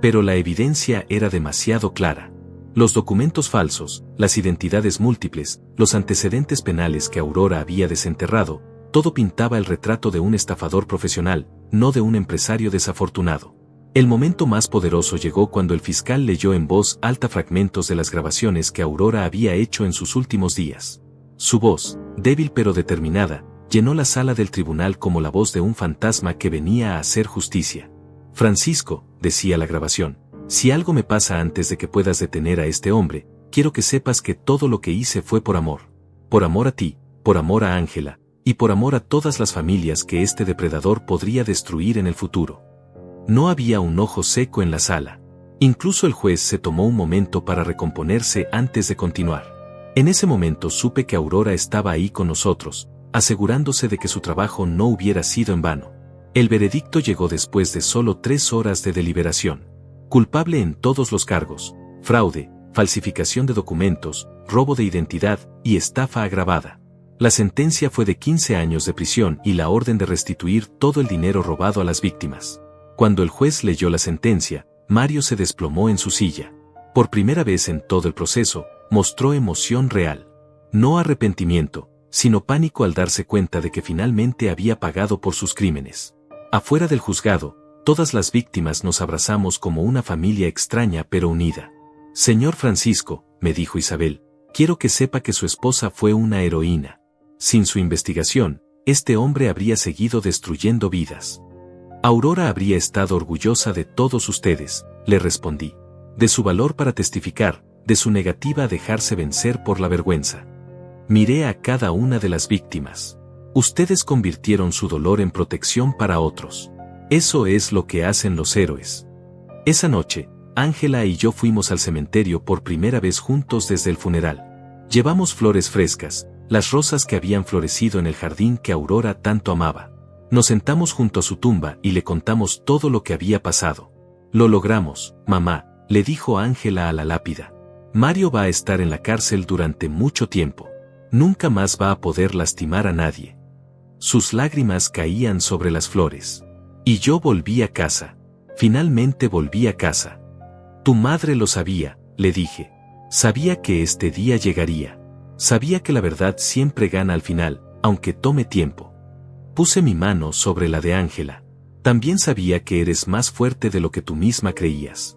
Pero la evidencia era demasiado clara. Los documentos falsos, las identidades múltiples, los antecedentes penales que Aurora había desenterrado, todo pintaba el retrato de un estafador profesional, no de un empresario desafortunado. El momento más poderoso llegó cuando el fiscal leyó en voz alta fragmentos de las grabaciones que Aurora había hecho en sus últimos días. Su voz, débil pero determinada, llenó la sala del tribunal como la voz de un fantasma que venía a hacer justicia. Francisco, decía la grabación, si algo me pasa antes de que puedas detener a este hombre, quiero que sepas que todo lo que hice fue por amor. Por amor a ti, por amor a Ángela, y por amor a todas las familias que este depredador podría destruir en el futuro. No había un ojo seco en la sala. Incluso el juez se tomó un momento para recomponerse antes de continuar. En ese momento supe que Aurora estaba ahí con nosotros, asegurándose de que su trabajo no hubiera sido en vano. El veredicto llegó después de solo 3 horas de deliberación. Culpable en todos los cargos: fraude, falsificación de documentos, robo de identidad y estafa agravada. La sentencia fue de 15 años de prisión y la orden de restituir todo el dinero robado a las víctimas. Cuando el juez leyó la sentencia, Mario se desplomó en su silla. Por primera vez en todo el proceso, mostró emoción real. No arrepentimiento, sino pánico al darse cuenta de que finalmente había pagado por sus crímenes. Afuera del juzgado, todas las víctimas nos abrazamos como una familia extraña pero unida. Señor Francisco, me dijo Isabel, quiero que sepa que su esposa fue una heroína. Sin su investigación, este hombre habría seguido destruyendo vidas. Aurora habría estado orgullosa de todos ustedes, le respondí. De su valor para testificar, de su negativa a dejarse vencer por la vergüenza. Miré a cada una de las víctimas. Ustedes convirtieron su dolor en protección para otros. Eso es lo que hacen los héroes. Esa noche, Ángela y yo fuimos al cementerio por primera vez juntos desde el funeral. Llevamos flores frescas, las rosas que habían florecido en el jardín que Aurora tanto amaba. Nos sentamos junto a su tumba y le contamos todo lo que había pasado. Lo logramos, mamá, le dijo Ángela a la lápida. Mario va a estar en la cárcel durante mucho tiempo. Nunca más va a poder lastimar a nadie. Sus lágrimas caían sobre las flores. Y yo volví a casa. Finalmente volví a casa. Tu madre lo sabía, le dije. Sabía que este día llegaría. Sabía que la verdad siempre gana al final, aunque tome tiempo. Puse mi mano sobre la de Ángela. También sabía que eres más fuerte de lo que tú misma creías.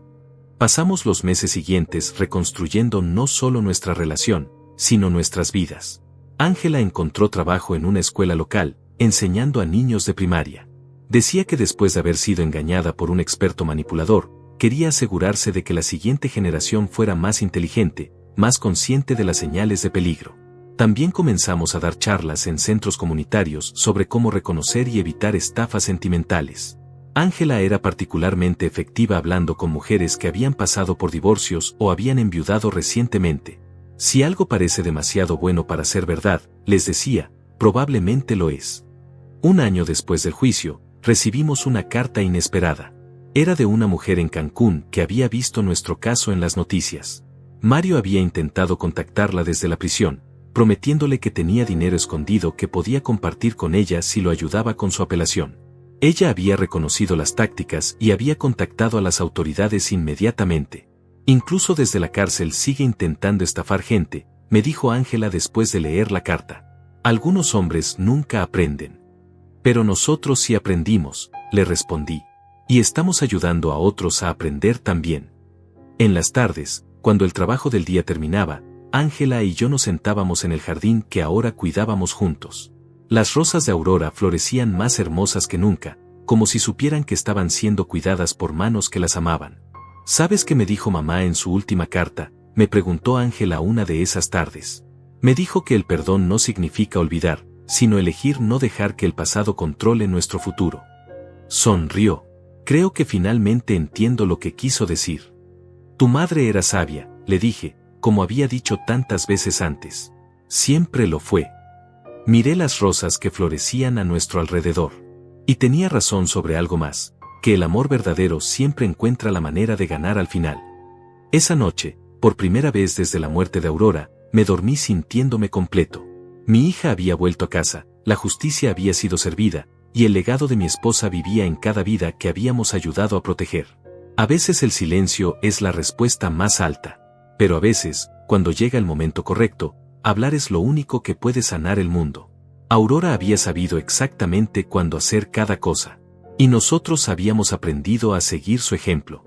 Pasamos los meses siguientes reconstruyendo no solo nuestra relación, sino nuestras vidas. Ángela encontró trabajo en una escuela local, enseñando a niños de primaria. Decía que después de haber sido engañada por un experto manipulador, quería asegurarse de que la siguiente generación fuera más inteligente, más consciente de las señales de peligro. También comenzamos a dar charlas en centros comunitarios sobre cómo reconocer y evitar estafas sentimentales. Ángela era particularmente efectiva hablando con mujeres que habían pasado por divorcios o habían enviudado recientemente. Si algo parece demasiado bueno para ser verdad, les decía, probablemente lo es. Un año después del juicio, recibimos una carta inesperada. Era de una mujer en Cancún que había visto nuestro caso en las noticias. Mario había intentado contactarla desde la prisión, prometiéndole que tenía dinero escondido que podía compartir con ella si lo ayudaba con su apelación. Ella había reconocido las tácticas y había contactado a las autoridades inmediatamente. Incluso desde la cárcel sigue intentando estafar gente, me dijo Ángela después de leer la carta. Algunos hombres nunca aprenden. Pero nosotros sí aprendimos, le respondí. Y estamos ayudando a otros a aprender también. En las tardes, cuando el trabajo del día terminaba, Ángela y yo nos sentábamos en el jardín que ahora cuidábamos juntos. Las rosas de Aurora florecían más hermosas que nunca, como si supieran que estaban siendo cuidadas por manos que las amaban. ¿Sabes qué me dijo mamá en su última carta?, me preguntó Ángela una de esas tardes. Me dijo que el perdón no significa olvidar, sino elegir no dejar que el pasado controle nuestro futuro. Sonrió. Creo que finalmente entiendo lo que quiso decir. Tu madre era sabia, le dije, como había dicho tantas veces antes. Siempre lo fue. Miré las rosas que florecían a nuestro alrededor. Y tenía razón sobre algo más, que el amor verdadero siempre encuentra la manera de ganar al final. Esa noche, por primera vez desde la muerte de Aurora, me dormí sintiéndome completo. Mi hija había vuelto a casa, la justicia había sido servida, y el legado de mi esposa vivía en cada vida que habíamos ayudado a proteger. A veces el silencio es la respuesta más alta. Pero a veces, cuando llega el momento correcto, hablar es lo único que puede sanar el mundo. Aurora había sabido exactamente cuándo hacer cada cosa. Y nosotros habíamos aprendido a seguir su ejemplo.